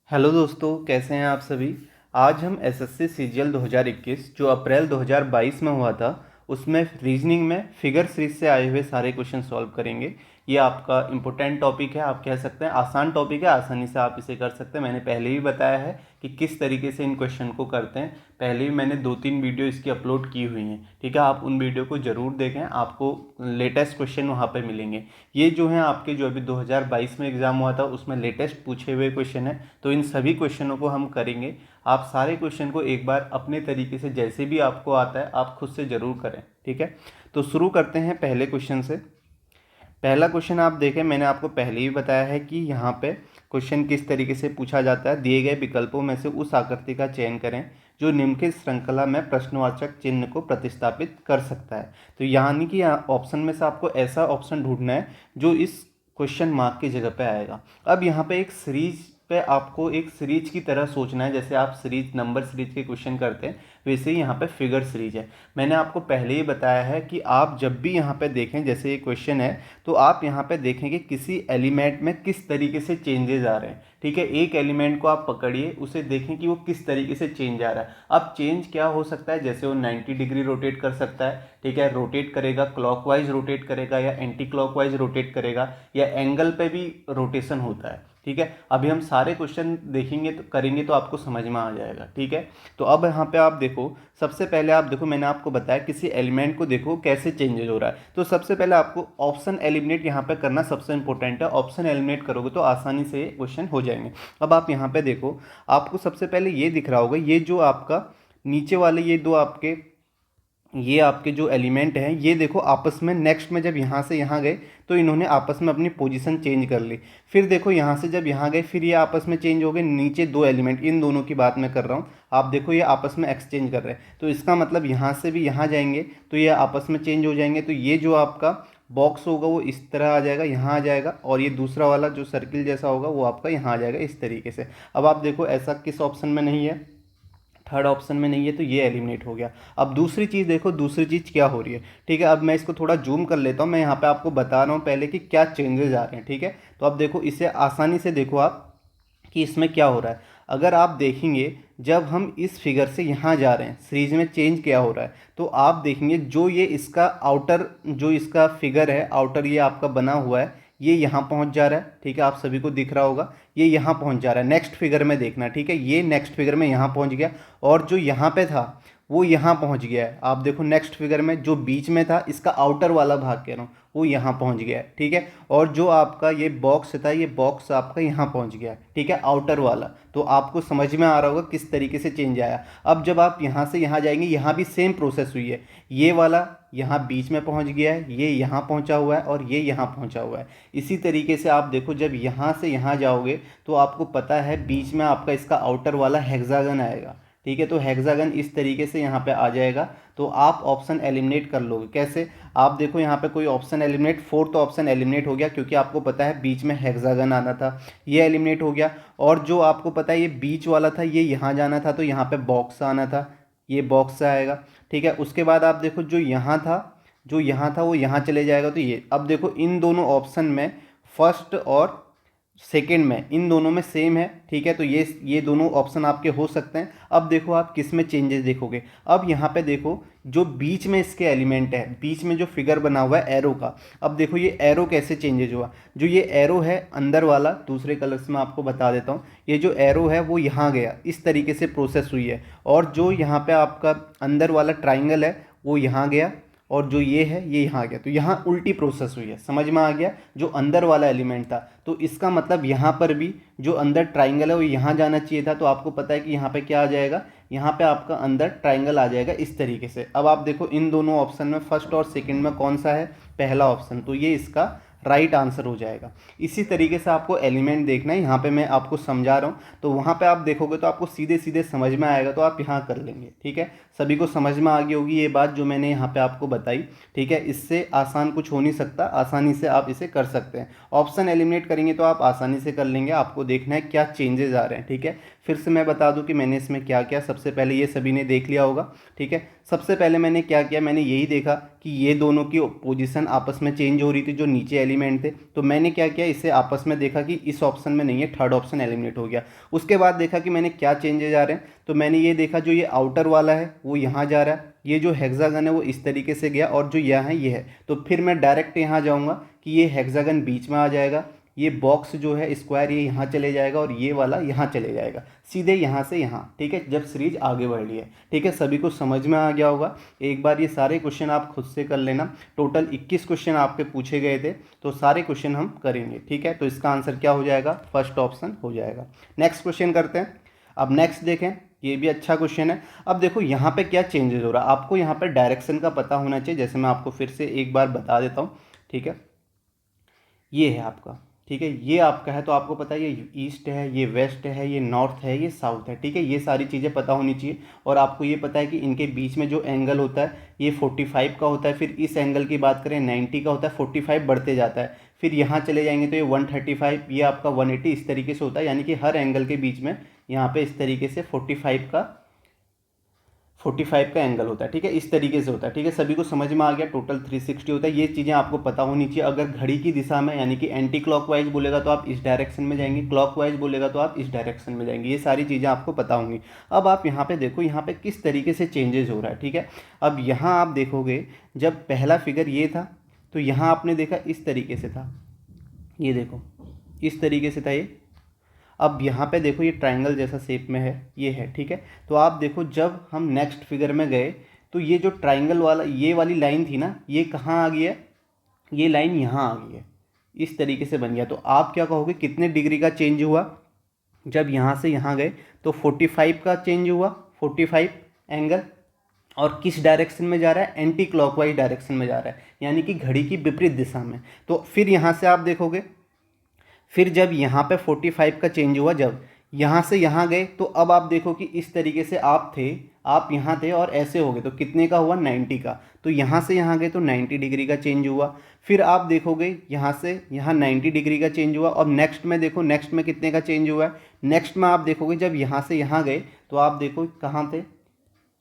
Hello दोस्तों, कैसे हैं आप सभी। आज हम एसएससी सीजीएल 2021 जो अप्रैल 2022 में हुआ था उसमें रीजनिंग में फिगर सीरीज से आए हुए सारे क्वेश्चन सॉल्व करेंगे। ये आपका इम्पोर्टेंट टॉपिक है, आप कह सकते हैं आसान टॉपिक है, आसानी से आप इसे कर सकते हैं। मैंने पहले भी बताया है कि किस तरीके से इन क्वेश्चन को करते हैं। पहले भी मैंने 2-3 वीडियो इसकी अपलोड की हुई हैं, ठीक है। आप उन वीडियो को ज़रूर देखें, आपको लेटेस्ट क्वेश्चन वहाँ पर मिलेंगे। ये जो हैं आपके जो अभी 2022 में एग्ज़ाम हुआ था उसमें लेटेस्ट पूछे हुए क्वेश्चन है, तो इन सभी क्वेश्चनों को हम करेंगे। आप सारे क्वेश्चन को एक बार अपने तरीके से जैसे भी आपको आता है आप खुद से ज़रूर करें, ठीक है। तो शुरू करते हैं पहले क्वेश्चन से। पहला क्वेश्चन आप देखें, मैंने आपको पहले ही बताया है कि यहाँ पे क्वेश्चन किस तरीके से पूछा जाता है। दिए गए विकल्पों में से उस आकृति का चयन करें जो निम्नलिखित श्रृंखला में प्रश्नवाचक चिन्ह को प्रतिस्थापित कर सकता है। तो यानी कि ऑप्शन में से आपको ऐसा ऑप्शन ढूंढना है जो इस क्वेश्चन मार्क की जगह पे आएगा। अब यहाँ पे एक सीरीज पे आपको एक सीरीज की तरह सोचना है, जैसे आप सीरीज नंबर सीरीज के क्वेश्चन करते हैं वैसे ही यहाँ पे फिगर सीरीज है। मैंने आपको पहले ही बताया है कि आप जब भी यहाँ पे देखें, जैसे ये क्वेश्चन है तो आप यहाँ पे देखें कि किसी एलिमेंट में किस तरीके से चेंजेस आ रहे हैं, ठीक है। एक एलिमेंट को आप पकड़िए, उसे देखें कि वो किस तरीके से चेंज आ रहा है। अब चेंज क्या हो सकता है, जैसे वो 90 डिग्री रोटेट कर सकता है, ठीक है, रोटेट करेगा, क्लॉकवाइज रोटेट करेगा या एंटी क्लॉकवाइज रोटेट करेगा, या एंगल पे भी रोटेशन होता है, ठीक है। अभी हम सारे क्वेश्चन देखेंगे तो करेंगे तो आपको समझ में आ जाएगा, ठीक है। तो अब यहाँ पे आप देखो, सबसे पहले आप देखो, मैंने आपको बताया किसी एलिमेंट को देखो कैसे चेंजेस हो रहा है। तो सबसे पहले आपको ऑप्शन एलिमिनेट यहाँ पे करना सबसे इंपॉर्टेंट है। ऑप्शन एलिमिनेट करोगे तो आसानी से क्वेश्चन हो जाएंगे। अब आप यहाँ पे देखो, आपको सबसे पहले ये दिख रहा होगा, ये जो आपका नीचे वाले ये आपके जो एलिमेंट हैं, ये देखो आपस में नेक्स्ट में जब यहाँ से यहाँ गए तो इन्होंने आपस में अपनी पोजीशन चेंज कर ली। फिर देखो यहाँ से जब यहाँ गए फिर ये आपस में चेंज हो गए। नीचे दो एलिमेंट, इन दोनों की बात मैं कर रहा हूँ, आप देखो ये आपस में एक्सचेंज कर रहे हैं। तो इसका मतलब यहाँ से भी यहाँ जाएंगे तो ये आपस में चेंज हो जाएंगे। तो ये जो आपका बॉक्स होगा वो इस तरह आ जाएगा, यहाँ आ जाएगा, और ये दूसरा वाला जो सर्किल जैसा होगा वो आपका यहाँ आ जाएगा, इस तरीके से। अब आप देखो ऐसा किस ऑप्शन में नहीं है, थर्ड ऑप्शन में नहीं है, तो ये एलिमिनेट हो गया। अब दूसरी चीज़ देखो, दूसरी चीज़ क्या हो रही है, ठीक है। अब मैं इसको थोड़ा जूम कर लेता हूँ, मैं यहाँ पे आपको बता रहा हूँ पहले कि क्या चेंजेस आ रहे हैं, ठीक है। तो अब देखो, इसे आसानी से देखो आप कि इसमें क्या हो रहा है। अगर आप देखेंगे जब हम इस फिगर से यहाँ जा रहे हैं, सीरीज में चेंज क्या हो रहा है, तो आप देखेंगे जो ये इसका आउटर, जो इसका फिगर है आउटर, ये आपका बना हुआ है, ये यहाँ पहुँच जा रहा है, ठीक है। आप सभी को दिख रहा होगा ये यहाँ पहुँच जा रहा है। नेक्स्ट फिगर में देखना, ठीक है, ये नेक्स्ट फिगर में यहाँ पहुँच गया, और जो यहाँ पे था वो यहाँ पहुँच गया है। आप देखो नेक्स्ट फिगर में जो बीच में था, इसका आउटर वाला भाग कह रहा हूँ, वो यहाँ पहुँच गया है, ठीक है। और जो आपका ये बॉक्स था, ये बॉक्स आपका यहाँ पहुँच गया है, ठीक है, आउटर वाला। तो आपको समझ में आ रहा होगा किस तरीके से चेंज आया। अब जब आप यहाँ से यहाँ जाएंगे, यहाँ भी सेम प्रोसेस हुई है। ये वाला यहाँ बीच में पहुँच गया है, ये यहाँ पहुँचा हुआ है, और ये यहाँ पहुँचा हुआ है। इसी तरीके से आप देखो, जब यहाँ से यहाँ जाओगे तो आपको पता है बीच में आपका इसका आउटर वाला हेक्सागन आएगा, ठीक है। तो हेक्सागन इस तरीके से यहाँ पे आ जाएगा। तो आप ऑप्शन एलिमिनेट कर लोगे कैसे। आप देखो यहाँ पे कोई option eliminate, fourth option eliminate हो गया, क्योंकि आपको पता है बीच में हेक्सागन आना था, ये एलिमिनेट हो गया। और जो आपको पता है ये बीच वाला था, ये यहाँ जाना था, तो यहाँ पे बॉक्स आना था, ये बॉक्स आएगा, ठीक है। उसके बाद आप देखो जो यहाँ था वो यहाँ चले जाएगा, तो ये। अब देखो इन दोनों ऑप्शन में फर्स्ट और सेकंड में, इन दोनों में सेम है, ठीक है। तो ये दोनों ऑप्शन आपके हो सकते हैं। अब देखो आप किस में चेंजेस देखोगे। अब यहाँ पे देखो जो बीच में इसके एलिमेंट है, बीच में जो फिगर बना हुआ है एरो का, अब देखो ये एरो कैसे चेंजेज हुआ। जो ये एरो है अंदर वाला, दूसरे कलर से मैं आपको बता देता हूँ, ये जो एरो है वो यहाँ गया, इस तरीके से प्रोसेस हुई है। और जो यहाँ पे आपका अंदर वाला ट्राइंगल है वो यहाँ गया, और जो ये है ये यहाँ आ गया। तो यहाँ उल्टी प्रोसेस हुई है, समझ में आ गया। जो अंदर वाला एलिमेंट था, तो इसका मतलब यहाँ पर भी जो अंदर ट्राइंगल है वो यहाँ जाना चाहिए था। तो आपको पता है कि यहाँ पे क्या आ जाएगा, यहाँ पे आपका अंदर ट्राइंगल आ जाएगा, इस तरीके से। अब आप देखो इन दोनों ऑप्शन में फर्स्ट और सेकंड में कौन सा है, पहला ऑप्शन, तो ये इसका राइट आंसर हो जाएगा। इसी तरीके से आपको एलिमेंट देखना है, यहाँ पे मैं आपको समझा रहा हूँ, तो वहाँ पे आप देखोगे तो आपको सीधे सीधे समझ में आएगा, तो आप यहाँ कर लेंगे, ठीक है। सभी को समझ में आ गई होगी ये बात जो मैंने यहाँ पे आपको बताई, ठीक है। इससे आसान कुछ हो नहीं सकता, आसानी से आप इसे कर सकते हैं। ऑप्शन एलिमिनेट करेंगे तो आप आसानी से कर लेंगे। आपको देखना है क्या चेंजेस आ रहे हैं, ठीक है। फिर से मैं बता दूं कि मैंने इसमें क्या किया। सबसे पहले ये सभी ने देख लिया होगा, ठीक है। सबसे पहले मैंने क्या किया, मैंने यही देखा कि ये दोनों की पोजीशन आपस में चेंज हो रही थी, जो नीचे एलिमेंट थे। तो मैंने क्या किया, इसे आपस में देखा कि इस ऑप्शन में नहीं है, थर्ड ऑप्शन एलिमिनेट हो गया। उसके बाद देखा कि मैंने क्या चेंजेज आ रहे हैं, तो मैंने ये देखा जो ये आउटर वाला है वो यहाँ जा रहा है, ये जो हेक्सागन है वो इस तरीके से गया, और जो यहाँ है ये है। तो फिर मैं डायरेक्ट यहाँ जाऊँगा कि ये हेक्सागन बीच में आ जाएगा, ये बॉक्स जो है स्क्वायर ये यहाँ चले जाएगा, और ये वाला यहाँ चले जाएगा, सीधे यहाँ से यहाँ। ठीक है, जब सीरीज आगे बढ़ रही है। ठीक है, सभी को समझ में आ गया होगा। एक बार ये सारे क्वेश्चन आप खुद से कर लेना। टोटल 21 क्वेश्चन आपके पूछे गए थे, तो सारे क्वेश्चन हम करेंगे। ठीक है, तो इसका आंसर क्या हो जाएगा, फर्स्ट ऑप्शन हो जाएगा। नेक्स्ट क्वेश्चन करते हैं। अब नेक्स्ट देखें, ये भी अच्छा क्वेश्चन है। अब देखो यहाँ पे क्या चेंजेस हो रहा है, आपको यहाँ पे डायरेक्शन का पता होना चाहिए। जैसे मैं आपको फिर से एक बार बता देता हूँ। ठीक है, ये है आपका। ठीक है, ये आपका है, तो आपको पता है ये ईस्ट है, ये वेस्ट है, ये नॉर्थ है, ये साउथ है। ठीक है, ये सारी चीज़ें पता होनी चाहिए। और आपको ये पता है कि इनके बीच में जो एंगल होता है ये 45 का होता है। फिर इस एंगल की बात करें 90 का होता है, 45 बढ़ते जाता है। फिर यहाँ चले जाएंगे तो ये 135, ये आपका 180, इस तरीके से होता है। यानी कि हर एंगल के बीच में यहाँ पे इस तरीके से 45 का एंगल होता है। ठीक है, इस तरीके से होता है। ठीक है, सभी को समझ में आ गया। टोटल 360 होता है। ये चीज़ें आपको पता होनी चाहिए। अगर घड़ी की दिशा में यानी कि एंटी क्लॉकवाइज बोलेगा तो आप इस डायरेक्शन में जाएंगे, क्लॉकवाइज बोलेगा तो आप इस डायरेक्शन में जाएंगे। ये सारी चीज़ें आपको पता होंगी। अब आप यहाँ पे देखो, यहाँ पे किस तरीके से चेंजेस हो रहा है। ठीक है, अब यहाँ आप देखोगे, जब पहला फिगर ये था तो यहाँ आपने देखा इस तरीके से था, ये देखो इस तरीके से था ये। अब यहाँ पे देखो ये ट्रायंगल जैसा शेप में है, ये है। ठीक है, तो आप देखो जब हम नेक्स्ट फिगर में गए तो ये जो ट्रायंगल वाला ये वाली लाइन थी ना, ये कहाँ आ गई है, ये लाइन यहाँ आ गई है, इस तरीके से बन गया। तो आप क्या कहोगे, कितने डिग्री का चेंज हुआ, जब यहाँ से यहाँ गए तो 45 का चेंज हुआ, 45 एंगल। और किस डायरेक्शन में जा रहा है, एंटी क्लॉकवाइज डायरेक्शन में जा रहा है, यानी कि घड़ी की विपरीत दिशा में। तो फिर यहाँ से आप देखोगे, फिर जब यहाँ पे 45 का चेंज हुआ, जब यहाँ से यहाँ गए तो अब आप देखो कि इस तरीके से आप थे, आप यहाँ थे और ऐसे हो गए, तो कितने का हुआ, 90 का। तो यहाँ से यहाँ गए तो 90 डिग्री का चेंज हुआ। फिर आप देखोगे यहाँ से यहाँ 90 डिग्री का चेंज हुआ। और नेक्स्ट में देखो, नेक्स्ट में कितने का चेंज हुआ है, नेक्स्ट में आप देखोगे जब यहाँ से यहाँ गए तो आप देखो कहाँ थे,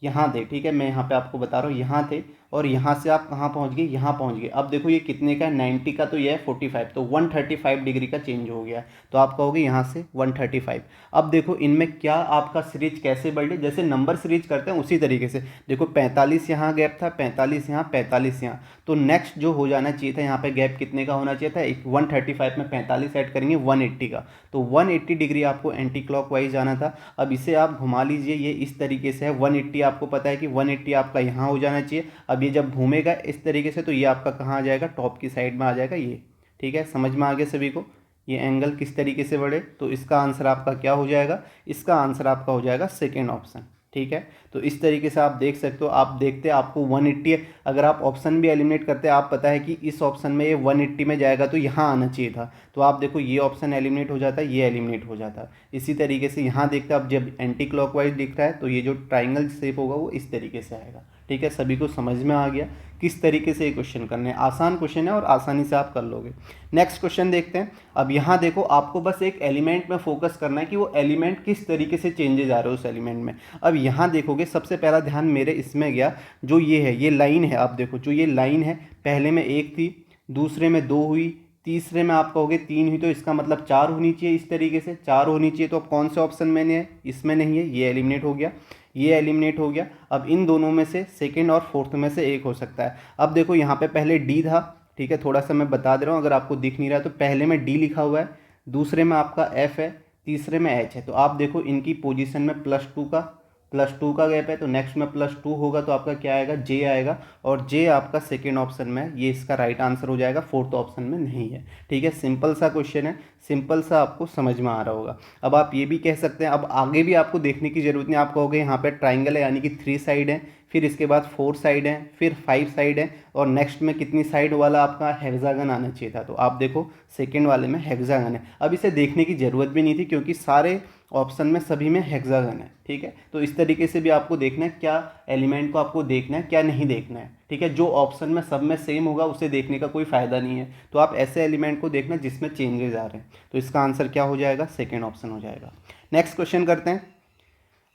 यहाँ थे। ठीक है, मैं यहाँ पे आपको बता रहा हूँ, यहाँ थे, और यहाँ से आप कहाँ पहुँच गए, यहाँ पहुँच गए। अब देखो ये कितने का है, 90 का, तो ये है 45, तो 135 डिग्री का चेंज हो गया। तो आप कहोगे यहाँ से 135। अब देखो इनमें क्या आपका सीरीज कैसे बढ़ रही, जैसे नंबर सीरीज करते हैं उसी तरीके से। देखो 45 यहाँ गैप था, 45 यहाँ, 45 यहाँ, तो नेक्स्ट जो हो जाना चाहिए था यहाँ पे गैप कितने का होना चाहिए था, एक 135 में 45 ऐड करेंगे 180 का, तो 180 डिग्री आपको एंटी क्लॉकवाइज जाना था। अब इसे आप घुमा लीजिए, ये इस तरीके से है 180, आपको पता है कि 180 आपका यहाँ हो जाना चाहिए। अब ये जब घूमेगा इस तरीके से तो ये आपका कहाँ आ जाएगा, टॉप की साइड में आ जाएगा ये। ठीक है, समझ में आ गया सभी को, ये एंगल किस तरीके से बढ़े। तो इसका आंसर आपका क्या हो जाएगा, इसका आंसर आपका हो जाएगा सेकेंड ऑप्शन। ठीक है, तो इस तरीके से आप देख सकते हो। आप देखते आपको 180, अगर आप ऑप्शन भी एलिमिनेट करते हैं, आप पता है कि इस ऑप्शन में ये 180 में जाएगा तो यहाँ आना चाहिए था, तो आप देखो ये ऑप्शन एलिमिनेट हो जाता है, ये एलिमिनेट हो जाता है। इसी तरीके से यहाँ देखते हैं, अब जब एंटी क्लॉकवाइज दिख रहा है तो ये जो ट्राइंगल शेप होगा वो इस तरीके से आएगा। ठीक है, सभी को समझ में आ गया किस तरीके से ये क्वेश्चन करने हैं। आसान क्वेश्चन है और आसानी से आप कर लोगे। नेक्स्ट क्वेश्चन देखते हैं। अब यहाँ देखो, आपको बस एक एलिमेंट में फोकस करना है कि वो एलिमेंट किस तरीके से चेंजेज आ रहे हो उस एलिमेंट में। अब यहाँ देखोगे, सबसे पहला ध्यान मेरे इसमें गया, जो ये है, ये लाइन है। आप देखो जो ये लाइन है, पहले में एक थी, दूसरे में दो हुई, तीसरे में आप कहोगे तीन हुई, तो इसका मतलब चार होनी चाहिए। इस तरीके से चार होनी चाहिए। तो अब कौन से ऑप्शन में है, इसमें नहीं है, ये एलिमिनेट हो गया, ये एलिमिनेट हो गया। अब इन दोनों में से सेकंड और फोर्थ में से एक हो सकता है। अब देखो यहाँ पे पहले डी था। ठीक है, थोड़ा सा मैं बता दे रहा हूँ, अगर आपको दिख नहीं रहा तो पहले में डी लिखा हुआ है, दूसरे में आपका एफ है, तीसरे में एच है। तो आप देखो इनकी पोजीशन में +2 का गैप है, तो नेक्स्ट में +2 होगा तो आपका क्या आएगा, जे आएगा। और जे आपका सेकेंड ऑप्शन में है, ये इसका राइट आंसर हो जाएगा, फोर्थ ऑप्शन में नहीं है। ठीक है, सिंपल सा क्वेश्चन है, सिंपल सा, आपको समझ में आ रहा होगा। अब आप ये भी कह सकते हैं, अब आगे भी आपको देखने की जरूरत नहीं। आप कहोगे यहाँ पे ट्राइंगल है यानी कि 3 साइड है, फिर इसके बाद 4 साइड है, फिर 5 साइड है, और नेक्स्ट में कितनी साइड वाला आपका हेक्सागन आना चाहिए था। तो आप देखो सेकेंड वाले में हेक्सागन है। अब इसे देखने की ज़रूरत भी नहीं थी क्योंकि सारे ऑप्शन में सभी में हेक्सागन है। ठीक है, तो इस तरीके से भी आपको देखना है, क्या एलिमेंट को आपको देखना है, क्या नहीं देखना है। ठीक है, जो ऑप्शन में सब में सेम होगा उसे देखने का कोई फ़ायदा नहीं है। तो आप ऐसे एलिमेंट को देखना जिसमें चेंजेस आ रहे हैं। तो इसका आंसर क्या हो जाएगा, सेकेंड ऑप्शन हो जाएगा। नेक्स्ट क्वेश्चन करते हैं।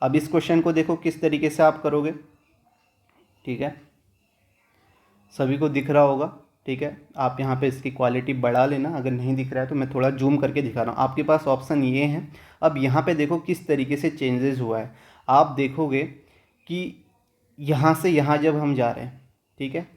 अब इस क्वेश्चन को देखो किस तरीके से आप करोगे। ठीक है, सभी को दिख रहा होगा। ठीक है, आप यहाँ पे इसकी क्वालिटी बढ़ा लेना, अगर नहीं दिख रहा है तो मैं थोड़ा जूम करके दिखा रहा हूँ। आपके पास ऑप्शन ये हैं। अब यहाँ पे देखो किस तरीके से चेंजेस हुआ है। आप देखोगे कि यहाँ से यहाँ जब हम जा रहे हैं, ठीक है,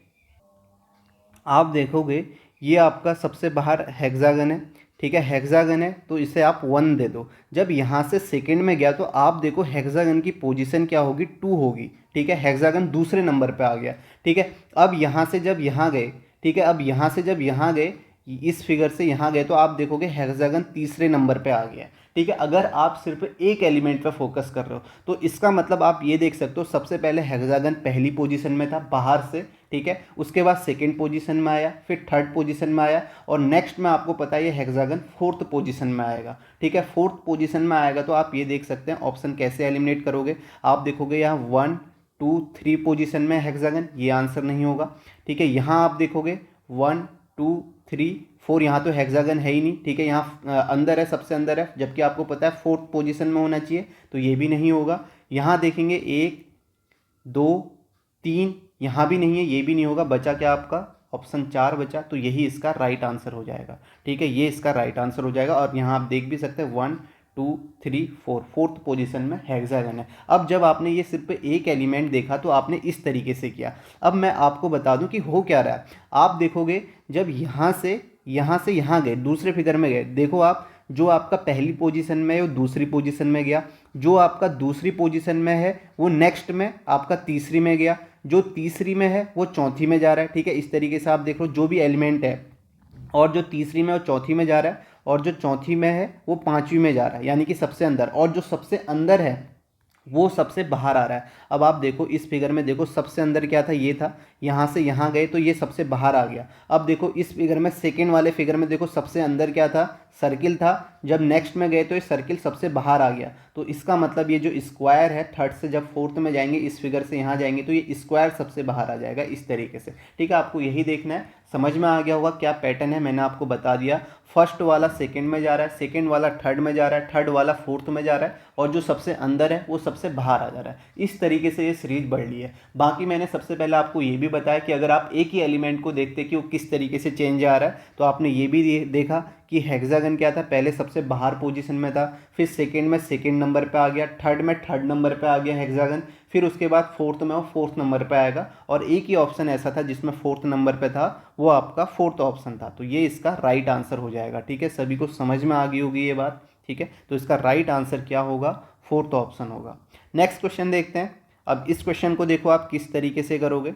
आप देखोगे ये आपका सबसे बाहर हेक्सागन है। ठीक है, हेक्सागन है तो इसे आप 1 दे दो। जब यहाँ से सेकंड में गया तो आप देखो हेक्सागन की पोजीशन क्या होगी, 2 होगी। ठीक है, हेक्सागन दूसरे नंबर पे आ गया। ठीक है, अब यहाँ से जब यहाँ गए, ठीक है, अब यहाँ से जब यहाँ गए, इस फिगर से यहाँ गए तो आप देखोगे हेक्सागन तीसरे नंबर पे आ गया। ठीक है, अगर आप सिर्फ एक एलिमेंट पे फोकस कर रहे हो तो इसका मतलब आप ये देख सकते हो, सबसे पहले हेक्सागन पहली पोजीशन में था बाहर से। ठीक है, उसके बाद सेकंड पोजीशन में आया, फिर थर्ड पोजीशन में आया, और नेक्स्ट में आपको पता है ये हेक्सागन फोर्थ पोजीशन में आएगा। ठीक है, फोर्थ पोजीशन में आएगा तो आप ये देख सकते हैं ऑप्शन कैसे एलिमिनेट करोगे। आप देखोगे यहाँ 1 2 3 पोजीशन में हेक्सागन, ये आंसर नहीं होगा। ठीक है, यहाँ आप देखोगे 1 2 3 4, यहाँ तो हेक्सागन है ही नहीं। ठीक है, यहाँ अंदर है, सबसे अंदर है, जबकि आपको पता है फोर्थ पोजीशन में होना चाहिए, तो ये भी नहीं होगा। यहाँ देखेंगे 1 2 3, यहाँ भी नहीं है, ये भी नहीं होगा। बचा क्या आपका, ऑप्शन 4 बचा, तो यही इसका राइट आंसर हो जाएगा। ठीक है, ये इसका राइट आंसर हो जाएगा। और यहाँ आप देख भी सकते हैं 1 2 3 4, फोर्थ पोजीशन में हेक्सागन है। अब जब आपने ये सिर्फ एक एलिमेंट देखा तो आपने इस तरीके से किया। अब मैं आपको बता दूं कि हो क्या रहा है। आप देखोगे जब यहाँ से यहाँ गए, दूसरे फिगर में गए, देखो आप, जो आपका पहली पोजीशन में है वो दूसरी पोजीशन में गया, जो आपका दूसरी पोजीशन में है वो नेक्स्ट में आपका तीसरी में गया, जो तीसरी में है वो चौथी में जा रहा है। ठीक है, इस तरीके से आप देख लो, जो भी एलिमेंट है और जो तीसरी में वो चौथी में जा रहा है, और जो चौथी में है वो पांचवी में जा रहा है, यानी कि सबसे अंदर, और जो सबसे अंदर है वो सबसे बाहर आ रहा है। अब आप देखो इस फिगर में, देखो सबसे अंदर क्या था, ये था, यहाँ से यहाँ गए तो ये सबसे बाहर आ गया। अब देखो इस फिगर में, सेकेंड वाले फिगर में देखो सबसे अंदर क्या था, सर्किल था, जब नेक्स्ट में गए तो ये सर्किल सबसे बाहर आ गया। तो इसका मतलब ये जो स्क्वायर है, थर्ड से जब फोर्थ में जाएंगे, इस फिगर से यहाँ जाएंगे तो ये स्क्वायर सबसे बाहर आ जाएगा, इस तरीके से। ठीक है, आपको यही देखना है। समझ में आ गया होगा क्या पैटर्न है, मैंने आपको बता दिया। फर्स्ट वाला सेकंड में जा रहा है, सेकंड वाला थर्ड में जा रहा है, थर्ड वाला फोर्थ में जा रहा है, और जो सबसे अंदर है वो सबसे बाहर आ जा रहा है। इस तरीके से ये सीरीज बढ़ रही है। बाकी मैंने सबसे पहले आपको ये भी बताया कि अगर आप एक ही एलिमेंट को देखते कि वो किस तरीके से चेंज आ रहा है, तो आपने ये भी देखा कि हेक्सागन क्या था, पहले सबसे बाहर पोजीशन में था, फिर सेकंड में सेकंड नंबर पे आ गया, थर्ड में थर्ड नंबर पे आ गया हेक्सागन, फिर उसके बाद फोर्थ में वो फोर्थ नंबर पे आएगा, और एक ही ऑप्शन ऐसा था जिसमें फोर्थ नंबर पे था, वो आपका फोर्थ ऑप्शन था। तो ये इसका राइट आंसर हो जाएगा। ठीक है, सभी को समझ में आ गई होगी ये बात। ठीक है, तो इसका राइट आंसर क्या होगा, फोर्थ ऑप्शन होगा। नेक्स्ट क्वेश्चन देखते हैं। अब इस क्वेश्चन को देखो आप किस तरीके से करोगे।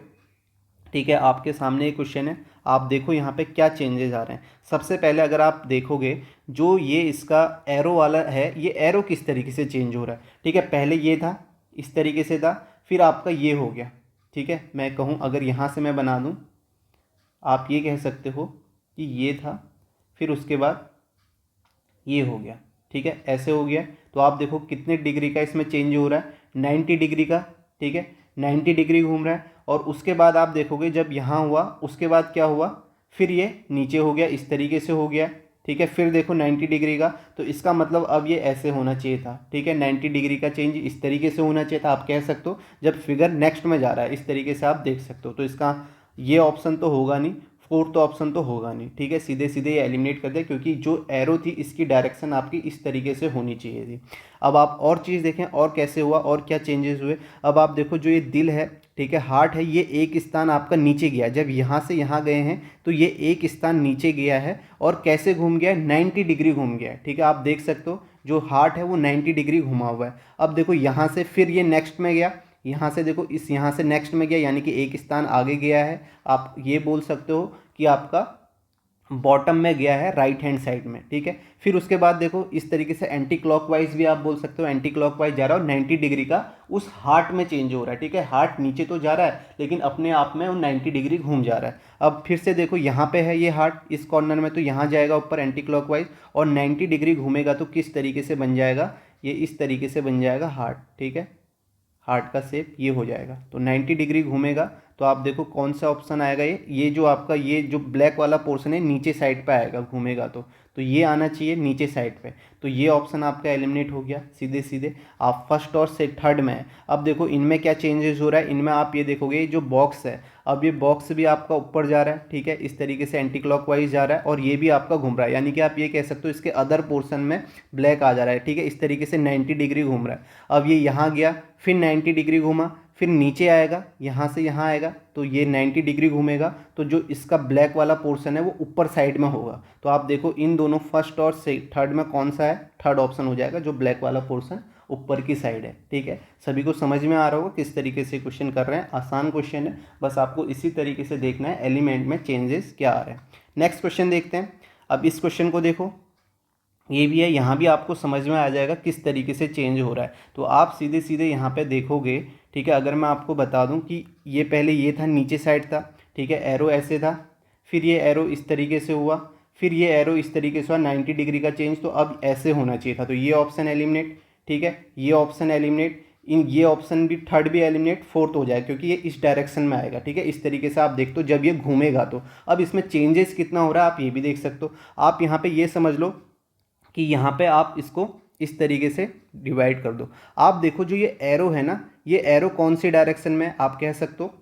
ठीक है, आपके सामने एक क्वेश्चन है, आप देखो यहाँ पे क्या चेंजेस आ रहे हैं। सबसे पहले अगर आप देखोगे, जो ये इसका एरो वाला है, ये एरो किस तरीके से चेंज हो रहा है। ठीक है, पहले ये था, इस तरीके से था, फिर आपका ये हो गया। ठीक है, मैं कहूँ अगर यहाँ से मैं बना दूँ, आप ये कह सकते हो कि ये था, फिर उसके बाद ये हो गया। ठीक है, ऐसे हो गया। तो आप देखो कितने डिग्री का इसमें चेंज हो रहा है, 90 डिग्री का। ठीक है, 90 डिग्री घूम रहा है। और उसके बाद आप देखोगे जब यहाँ हुआ, उसके बाद क्या हुआ, फिर ये नीचे हो गया, इस तरीके से हो गया। ठीक है, फिर देखो 90 डिग्री का, तो इसका मतलब अब ये ऐसे होना चाहिए था। ठीक है, 90 डिग्री का चेंज इस तरीके से होना चाहिए था, आप कह सकते हो। जब फिगर नेक्स्ट में जा रहा है, इस तरीके से आप देख सकते हो। तो इसका ये ऑप्शन तो होगा नहीं, फोर्थ ऑप्शन तो होगा नहीं। ठीक है, सीधे सीधे ये एलिमिनेट कर दिया, क्योंकि जो एरो थी इसकी डायरेक्शन आपकी इस तरीके से होनी चाहिए थी। अब आप और चीज़ देखें, और कैसे हुआ और क्या चेंजेस हुए। अब आप देखो जो ये दिल है, ठीक है, हार्ट है, ये एक स्थान आपका नीचे गया। जब यहाँ से यहाँ गए हैं तो ये एक स्थान नीचे गया है, और कैसे घूम गया है, 90 डिग्री घूम गया है। ठीक है, आप देख सकते हो जो हार्ट है वो 90 डिग्री घुमा हुआ है। अब देखो यहाँ से फिर ये नेक्स्ट में गया, यहाँ से देखो इस यहाँ से नेक्स्ट में गया, यानी कि एक स्थान आगे गया है। आप ये बोल सकते हो कि आपका बॉटम में गया है, राइट हैंड साइड में। ठीक है, फिर उसके बाद देखो इस तरीके से एंटी क्लॉकवाइज भी आप बोल सकते हो, एंटी क्लॉकवाइज जा रहा है और 90 डिग्री का उस हार्ट में चेंज हो रहा है। ठीक है, हार्ट नीचे तो जा रहा है लेकिन अपने आप में वो 90 डिग्री घूम जा रहा है। अब फिर से देखो यहाँ पे है ये हार्ट इस कॉर्नर में, तो यहाँ जाएगा ऊपर एंटी क्लॉकवाइज, और 90 डिग्री घूमेगा तो किस तरीके से बन जाएगा, ये इस तरीके से बन जाएगा हार्ट। ठीक है, हार्ट का शेप ये हो जाएगा। तो 90 डिग्री घूमेगा तो आप देखो कौन सा ऑप्शन आएगा, ये जो आपका ये जो ब्लैक वाला पोर्शन है नीचे साइड पे आएगा, घूमेगा तो ये आना चाहिए नीचे साइड पे। तो ये ऑप्शन आपका एलिमिनेट हो गया सीधे सीधे। आप फर्स्ट और से थर्ड में है। अब देखो इनमें क्या चेंजेस हो रहा है, इनमें आप ये देखोगे जो बॉक्स है, अब ये बॉक्स भी आपका ऊपर जा रहा है, ठीक है, इस तरीके से एंटी क्लॉकवाइज जा रहा है, और ये भी आपका घूम रहा है, यानी कि आप ये कह सकते हो इसके अदर पोर्शन में ब्लैक आ जा रहा है, ठीक है, इस तरीके से 90 डिग्री घूम रहा है। अब ये यहाँ गया, फिर 90 डिग्री घूमा, फिर नीचे आएगा, यहाँ से यहाँ आएगा, तो ये 90 डिग्री घूमेगा, तो जो इसका ब्लैक वाला पोर्शन है वो ऊपर साइड में होगा। तो आप देखो इन दोनों फर्स्ट और से थर्ड में कौन सा है, थर्ड ऑप्शन हो जाएगा, जो ब्लैक वाला पोर्शन ऊपर की साइड है, ठीक है। सभी को समझ में आ रहा होगा किस तरीके से क्वेश्चन कर रहे हैं, आसान क्वेश्चन है, बस आपको इसी तरीके से देखना है एलिमेंट में चेंजेस क्या आ रहे हैं। नेक्स्ट क्वेश्चन देखते हैं। अब इस क्वेश्चन को देखो, ये भी है, यहाँ भी आपको समझ में आ जाएगा किस तरीके से चेंज हो रहा है। तो आप सीधे सीधे यहाँ पे देखोगे, ठीक है, अगर मैं आपको बता दूँ कि ये पहले ये था, नीचे साइड था, ठीक है, एरो ऐसे था, फिर ये एरो इस तरीके से हुआ, फिर ये एरो इस तरीके से हुआ 90 डिग्री का चेंज, तो अब ऐसे होना चाहिए था, तो ये ऑप्शन एलिमिनेट, ठीक है, ये ऑप्शन एलिमिनेट, इन ये ऑप्शन भी, थर्ड भी एलिमिनेट, फोर्थ हो जाएगा क्योंकि ये इस डायरेक्शन में आएगा, ठीक है, इस तरीके से आप देखते हो जब ये घूमेगा। तो अब इसमें चेंजेस कितना हो रहा है आप ये भी देख सकते हो। आप यहाँ पे ये समझ लो कि यहाँ पे आप इसको इस तरीके से डिवाइड कर दो। आप देखो जो ये एरो है ना, ये एरो कौन सी डायरेक्शन में, आप कह सकते हो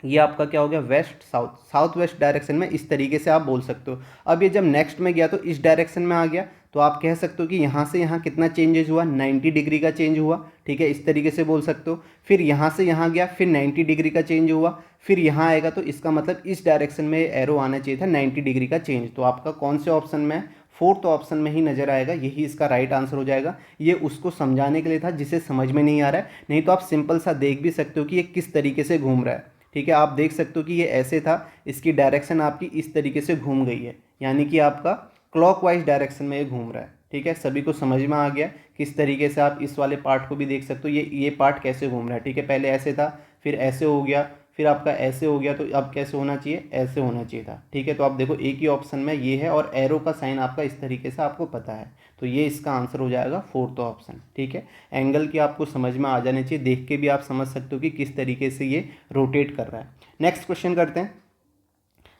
ये आपका क्या हो गया, west south, south west direction में, इस तरीके से आप बोल सकते हो। अब ये जब नेक्स्ट में गया तो इस डायरेक्शन में आ गया, तो आप कह सकते हो कि यहाँ से यहाँ कितना चेंजेस हुआ, 90 डिग्री का चेंज हुआ, ठीक है, इस तरीके से बोल सकते हो। फिर यहाँ से यहाँ गया, फिर 90 डिग्री का चेंज हुआ, फिर यहाँ आएगा, तो इसका मतलब इस डायरेक्शन में एरो आना चाहिए था 90 डिग्री का चेंज। तो आपका कौन से ऑप्शन में है, फोर्थ ऑप्शन में ही नजर आएगा, यही इसका राइट आंसर हो जाएगा। ये उसको समझाने के लिए था जिसे समझ में नहीं आ रहा है, नहीं तो आप सिंपल सा देख भी सकते हो कि ये किस तरीके से घूम रहा है, ठीक है। आप देख सकते हो कि ये ऐसे था, इसकी डायरेक्शन आपकी इस तरीके से घूम गई है, यानी कि आपका क्लॉकवाइज डायरेक्शन में ये घूम रहा है, ठीक है। सभी को समझ में आ गया किस तरीके से आप इस वाले पार्ट को भी देख सकते हो, ये पार्ट कैसे घूम रहा है, ठीक है, पहले ऐसे था, फिर ऐसे हो गया, फिर आपका ऐसे हो गया, तो अब कैसे होना चाहिए, ऐसे होना चाहिए था, ठीक है। तो आप देखो एक ही ऑप्शन में ये है, और एरो का साइन आपका इस तरीके से आपको पता है, तो ये इसका आंसर हो जाएगा फोर्थ ऑप्शन, ठीक है। एंगल की आपको समझ में आ जाने चाहिए, देख के भी आप समझ सकते हो कि किस तरीके से ये रोटेट कर रहा है। नेक्स्ट क्वेश्चन करते हैं।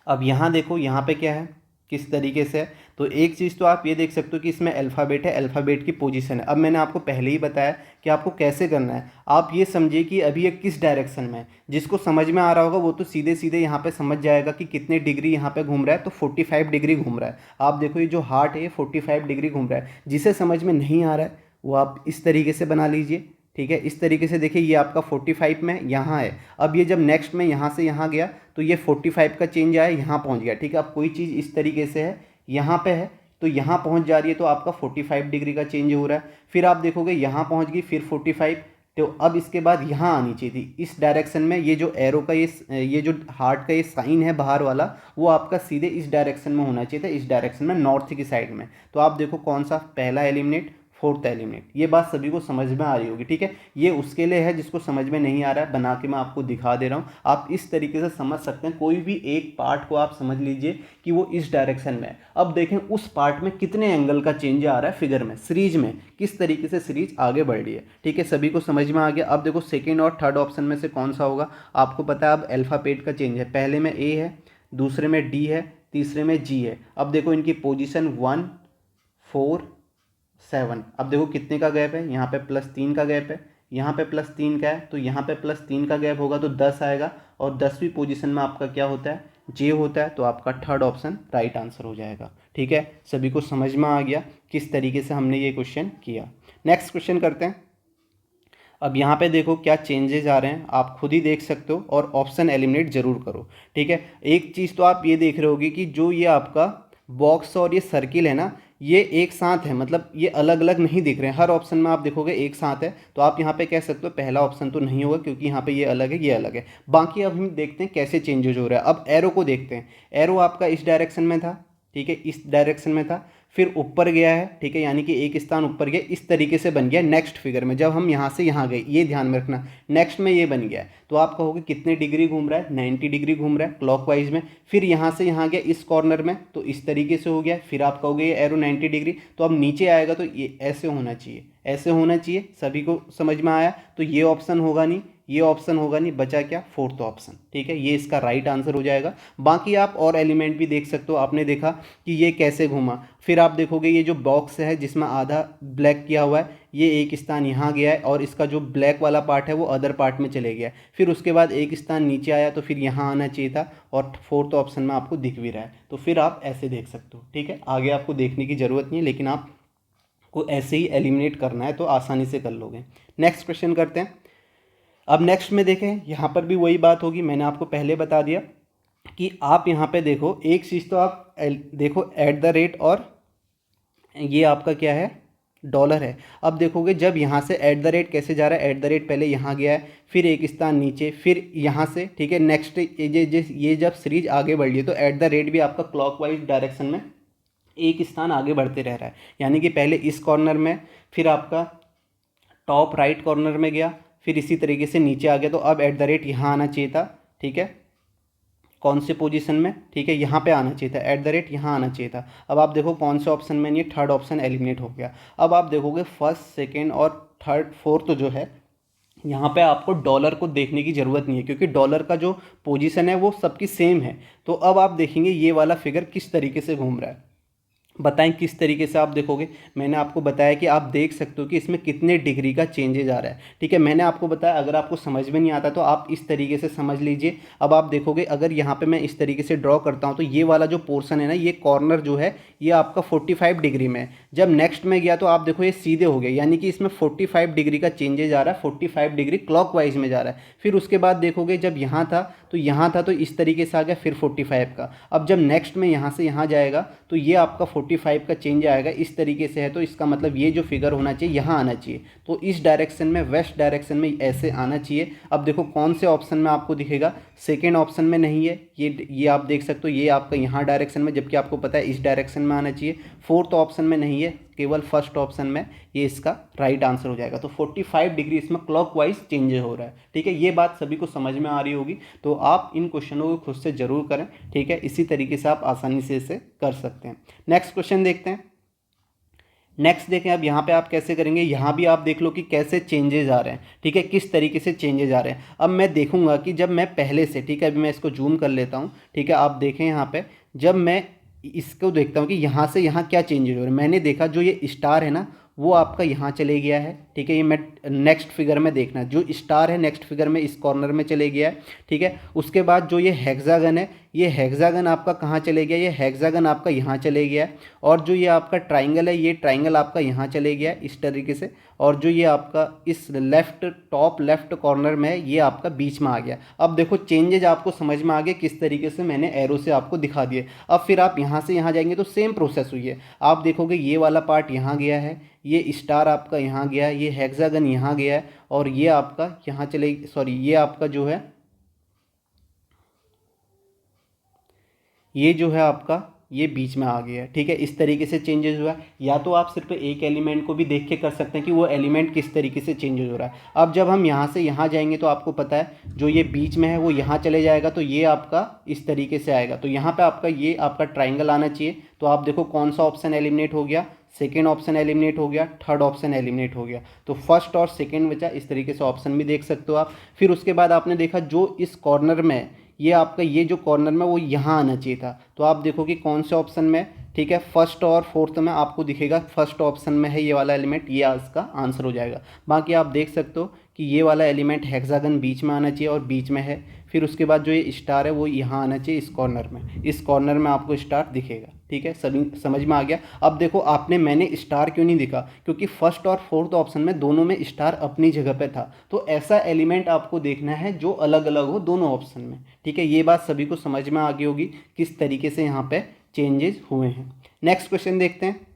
अब यहाँ देखो, यहाँ पे क्या है, किस तरीके से है, तो एक चीज़ तो आप ये देख सकते हो कि इसमें अल्फ़ाबेट है, अल्फ़ाबेट की पोजीशन है। अब मैंने आपको पहले ही बताया कि आपको कैसे करना है। आप ये समझिए कि अभी ये किस डायरेक्शन में है, जिसको समझ में आ रहा होगा वो तो सीधे सीधे यहाँ पे समझ जाएगा कि कितने डिग्री यहाँ पे घूम रहा है, तो 45 डिग्री घूम रहा है। आप देखो ये जो हार्ट है ये 45 डिग्री घूम रहा है। जिसे समझ में नहीं आ रहा है वो आप इस तरीके से बना लीजिए, ठीक है, इस तरीके से। देखिए ये आपका 45 में यहाँ है, अब ये जब नेक्स्ट में यहाँ से यहाँ गया तो ये 45 का चेंज आया, यहाँ पहुँच गया, ठीक है। अब कोई चीज़ इस तरीके से है, यहाँ पे है, तो यहाँ पहुँच जा रही है, तो आपका 45 डिग्री का चेंज हो रहा है। फिर आप देखोगे यहाँ पहुँच गई, फिर 45, तो अब इसके बाद यहाँ आनी चाहिए थी इस डायरेक्शन में। ये जो एरो का ये जो हार्ट का ये साइन है बाहर वाला, वो आपका सीधे इस डायरेक्शन में होना चाहिए था, इस डायरेक्शन में, नॉर्थ की साइड में। तो आप देखो कौन सा, पहला एलिमिनेट, फोर्थ एलिमिनेट। ये बात सभी को समझ में आ रही होगी, ठीक है। ये उसके लिए है जिसको समझ में नहीं आ रहा है, बना के मैं आपको दिखा दे रहा हूँ, आप इस तरीके से समझ सकते हैं। कोई भी एक पार्ट को आप समझ लीजिए कि वो इस डायरेक्शन में है। अब देखें उस पार्ट में कितने एंगल का चेंज आ रहा है, फिगर में, सीरीज में किस तरीके से सीरीज आगे बढ़ रही है, ठीक है। सभी को समझ में आ गया। अब देखो सेकेंड और थर्ड ऑप्शन में से कौन सा होगा, आपको पता है अब अल्फ़ाबेट का चेंज है, पहले में ए है, दूसरे में डी है, तीसरे में जी है। अब देखो इनकी पोजिशन 1, 4, 7। अब देखो कितने का गैप है, यहाँ पे +3 का गैप है, यहाँ पे +3 का है, तो यहाँ पे +3 का गैप होगा तो 10 आएगा, और 10वीं पोजीशन में आपका क्या होता है, जे होता है। तो आपका थर्ड ऑप्शन राइट आंसर हो जाएगा, ठीक है। सभी को समझ में आ गया किस तरीके से हमने ये क्वेश्चन किया। नेक्स्ट क्वेश्चन करते हैं। अब यहाँ पे देखो क्या चेंजेस आ रहे हैं, आप खुद ही देख सकते हो, और ऑप्शन एलिमिनेट जरूर करो, ठीक है। एक चीज़ तो आप ये देख रहे होगे कि जो ये आपका बॉक्स और ये सर्किल है ना, ये एक साथ है, मतलब ये अलग अलग नहीं दिख रहे हैं। हर ऑप्शन में आप देखोगे एक साथ है, तो आप यहाँ पे कह सकते हो पहला ऑप्शन तो नहीं होगा, क्योंकि यहाँ पे ये अलग है, ये अलग है। बाकी अब हम देखते हैं कैसे चेंजेस हो रहा है। अब एरो को देखते हैं। एरो आपका इस डायरेक्शन में था, ठीक है, इस डायरेक्शन में था, फिर ऊपर गया है, ठीक है, यानी कि एक स्थान ऊपर गया, इस तरीके से बन गया नेक्स्ट फिगर में। जब हम यहाँ से यहाँ गए, ये ध्यान में रखना, नेक्स्ट में ये बन गया है, तो आप कहोगे कितने डिग्री घूम रहा है, 90 डिग्री घूम रहा है क्लॉकवाइज में। फिर यहाँ से यहाँ गया इस कॉर्नर में, तो इस तरीके से हो गया। फिर आप कहोगे ये एरो 90 डिग्री, तो अब नीचे आएगा तो ये ऐसे होना चाहिए, ऐसे होना चाहिए। सभी को समझ में आया, तो ये ऑप्शन होगा नहीं, ये ऑप्शन होगा नहीं, बचा क्या, फोर्थ ऑप्शन। ठीक है, ये इसका राइट आंसर हो जाएगा। बाकी आप और एलिमेंट भी देख सकते हो। आपने देखा कि ये कैसे घूमा, फिर आप देखोगे ये जो बॉक्स है जिसमें आधा ब्लैक किया हुआ है, ये एक स्थान यहाँ गया है और इसका जो ब्लैक वाला पार्ट है वो अदर पार्ट में चले गया है। फिर उसके बाद एक स्थान नीचे आया तो फिर यहाँ आना चाहिए था, और फोर्थ ऑप्शन में आपको दिख भी रहा है। तो फिर आप ऐसे देख सकते हो। ठीक है, आगे आपको देखने की ज़रूरत नहीं है, लेकिन आपको ऐसे ही एलिमिनेट करना है तो आसानी से कर लोगे। नेक्स्ट क्वेश्चन करते हैं। अब नेक्स्ट में देखें, यहाँ पर भी वही बात होगी, मैंने आपको पहले बता दिया कि आप यहाँ पे देखो, एक चीज़ तो आप देखो एट द रेट, और ये आपका क्या है, डॉलर है। अब देखोगे जब यहाँ से एट द रेट कैसे जा रहा है, एट द रेट पहले यहाँ गया है, फिर एक स्थान नीचे, फिर यहाँ से, ठीक है, नेक्स्ट ये जब सीरीज आगे बढ़ रही है तो एट द रेट भी आपका क्लॉकवाइज डायरेक्शन में एक स्थान आगे बढ़ते रह रहा है। यानी कि पहले इस कॉर्नर में, फिर आपका टॉप राइट कॉर्नर में गया, फिर इसी तरीके से नीचे आ गया, तो अब एट द रेट यहाँ आना चाहिए था। ठीक है, कौन से पोजीशन में, ठीक है, यहाँ पे आना चाहिए था, एट द रेट यहाँ आना चाहिए था। अब आप देखो कौन से ऑप्शन में नहीं, थर्ड ऑप्शन एलिमिनेट हो गया। अब आप देखोगे फर्स्ट, सेकेंड और थर्ड, फोर्थ जो है, यहाँ पे आपको डॉलर को देखने की ज़रूरत नहीं है, क्योंकि डॉलर का जो पोजीशन है वो सबकी सेम है। तो अब आप देखेंगे ये वाला फिगर किस तरीके से घूम रहा है, बताएं किस तरीके से आप देखोगे। मैंने आपको बताया कि आप देख सकते हो कि इसमें कितने डिग्री का चेंजेज आ रहा है। ठीक है, मैंने आपको बताया, अगर आपको समझ में नहीं आता तो आप इस तरीके से समझ लीजिए। अब आप देखोगे अगर यहाँ पे मैं इस तरीके से ड्रॉ करता हूँ तो ये वाला जो पोर्शन है ना, ये कॉर्नर जो है ये आपका 45 डिग्री में है। जब नेक्स्ट में गया तो आप देखो ये सीधे हो गया, यानी कि इसमें 45 डिग्री का चेंजेज आ रहा है, 45 डिग्री क्लॉकवाइज में जा रहा है। फिर उसके बाद देखोगे जब यहाँ था तो यहाँ था तो इस तरीके से आ गया, फिर 45 का। अब जब नेक्स्ट में यहाँ से यहाँ जाएगा तो ये आपका 45 का चेंज आएगा, इस तरीके से है। तो इसका मतलब ये जो फिगर होना चाहिए यहाँ आना चाहिए, तो इस डायरेक्शन में, वेस्ट डायरेक्शन में ऐसे आना चाहिए। अब देखो कौन से ऑप्शन में आपको दिखेगा, सेकेंड ऑप्शन में नहीं है, ये आप देख सकते हो, ये आपका यहाँ डायरेक्शन में, जबकि आपको पता है इस डायरेक्शन में आना चाहिए। फोर्थ ऑप्शन में नहीं है, केवल फर्स्ट ऑप्शन में, ये इसका राइट आंसर हो जाएगा। तो 45 डिग्री इसमें क्लॉकवाइज चेंज हो रहा है। ठीक है, ये बात सभी को समझ में आ रही होगी, तो आप इन क्वेश्चनों को खुद से जरूर करें। ठीक है, इसी तरीके से आप आसानी से इसे कर सकते हैं। नेक्स्ट क्वेश्चन देखते हैं। नेक्स्ट देखें, अब यहाँ पे आप कैसे करेंगे, यहाँ भी आप देख लो कि कैसे चेंजेज आ रहे हैं। ठीक है, किस तरीके से चेंजेज आ रहे हैं। अब मैं देखूंगा कि जब मैं पहले से, ठीक है, अभी मैं इसको जूम कर लेता हूँ। ठीक है, आप देखें यहाँ पे, जब मैं इसको देखता हूँ कि यहाँ से यहाँ क्या चेंजेज हो रहे हैं, मैंने देखा जो ये स्टार है ना वो आपका यहाँ चले गया है। ठीक है, ये मैं नेक्स्ट फिगर में देखना, जो स्टार है नेक्स्ट फिगर में इस कॉर्नर में चले गया है। ठीक है, उसके बाद जो ये हेक्सागन है, ये हेक्सागन आपका कहाँ चले गया, ये हेक्सागन आपका यहाँ चले गया है। और जो ये आपका ट्राइंगल है, ये ट्राइंगल आपका यहाँ चले गया है इस तरीके से। और जो ये आपका इस लेफ्ट, टॉप लेफ्ट कॉर्नर में है, ये आपका बीच में आ गया। अब देखो चेंजेज आपको समझ में आ गए किस तरीके से मैंने एरो से आपको दिखा दिए। अब फिर आप यहाँ से यहाँ जाएंगे तो सेम प्रोसेस हुई है। आप देखोगे ये वाला पार्ट यहाँ गया है, ये स्टार आपका यहाँ गया है, ये हेक्सागन यहाँ गया है, और ये आपका यहाँ चले, सॉरी, ये आपका जो है, ये जो है आपका, ये बीच में आ गया है। ठीक है, इस तरीके से चेंजेस हुआ है। या तो आप सिर्फ एक एलिमेंट को भी देख के कर सकते हैं कि वो एलिमेंट किस तरीके से चेंजेस हो रहा है। अब जब हम यहाँ से यहाँ जाएंगे तो आपको पता है जो ये बीच में है वो यहाँ चले जाएगा, तो ये आपका इस तरीके से आएगा। तो यहाँ पे आपका ये आपका ट्राइंगल आना चाहिए। तो आप देखो कौन सा ऑप्शन एलिमिनेट हो गया, सेकेंड ऑप्शन एलिमिनेट हो गया, थर्ड ऑप्शन एलिमिनेट हो गया, तो फर्स्ट और सेकेंड बचा। इस तरीके से ऑप्शन भी देख सकते हो आप। फिर उसके बाद आपने देखा जो इस कॉर्नर में, ये आपका ये जो कॉर्नर में वो यहाँ आना चाहिए था। तो आप देखो कि कौन से ऑप्शन में, ठीक है, फर्स्ट और फोर्थ में आपको दिखेगा फर्स्ट ऑप्शन में है ये वाला एलिमेंट, ये इसका आंसर हो जाएगा। बाकी आप देख सकते हो कि ये वाला एलिमेंट हेक्सागन बीच में आना चाहिए और बीच में है। फिर उसके बाद जो ये स्टार है वो यहाँ आना चाहिए इस कॉर्नर में, इस कॉर्नर में आपको स्टार दिखेगा। ठीक है, सभी समझ में आ गया। अब देखो आपने, मैंने स्टार क्यों नहीं दिखा, क्योंकि फर्स्ट और फोर्थ ऑप्शन में दोनों में स्टार अपनी जगह पे था। तो ऐसा एलिमेंट आपको देखना है जो अलग अलग हो दोनों ऑप्शन में। ठीक है, ये बात सभी को समझ में आ गई होगी किस तरीके से यहाँ पे चेंजेस हुए हैं। नेक्स्ट क्वेश्चन देखते हैं।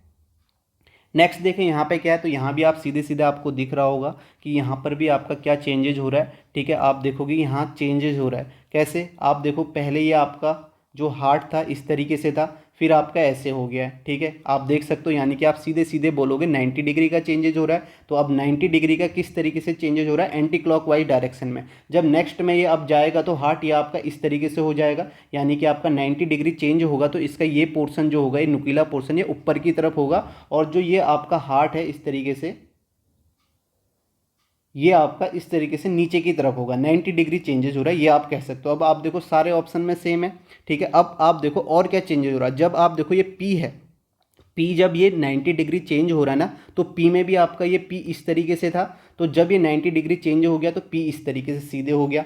नेक्स्ट देखें यहाँ पे क्या है, तो यहाँ भी आप सीधे सीधे आपको दिख रहा होगा कि यहाँ पर भी आपका क्या चेंजेज हो रहा है। ठीक है, आप देखोगे यहाँ चेंजेज हो रहा है कैसे। आप देखो पहले ये आपका जो हार्ट था इस तरीके से था, फिर आपका ऐसे हो गया है। ठीक है, आप देख सकते हो, यानी कि आप सीधे सीधे बोलोगे 90 डिग्री का चेंजेज हो रहा है। तो अब 90 डिग्री का किस तरीके से चेंजेज हो रहा है, एंटी क्लॉकवाइज डायरेक्शन में। जब नेक्स्ट में ये अब जाएगा तो हार्ट ये आपका इस तरीके से हो जाएगा, यानी कि आपका 90 डिग्री चेंज होगा तो इसका ये पोर्शन जो होगा, ये नुकीला पोर्शन, ये ऊपर की तरफ होगा। और जो ये आपका हार्ट है इस तरीके से ये आपका इस तरीके से नीचे की तरफ होगा, 90 डिग्री चेंजेज हो रहा है, ये आप कह सकते हो। अब आप देखो सारे ऑप्शन में सेम है, ठीक है। अब आप देखो और क्या चेंजेज हो रहा है, जब आप देखो ये पी है, पी जब ये 90 डिग्री चेंज हो रहा है ना, तो पी में भी आपका ये पी इस तरीके से था, तो जब ये 90 डिग्री चेंज हो गया तो पी इस तरीके से सीधे हो गया।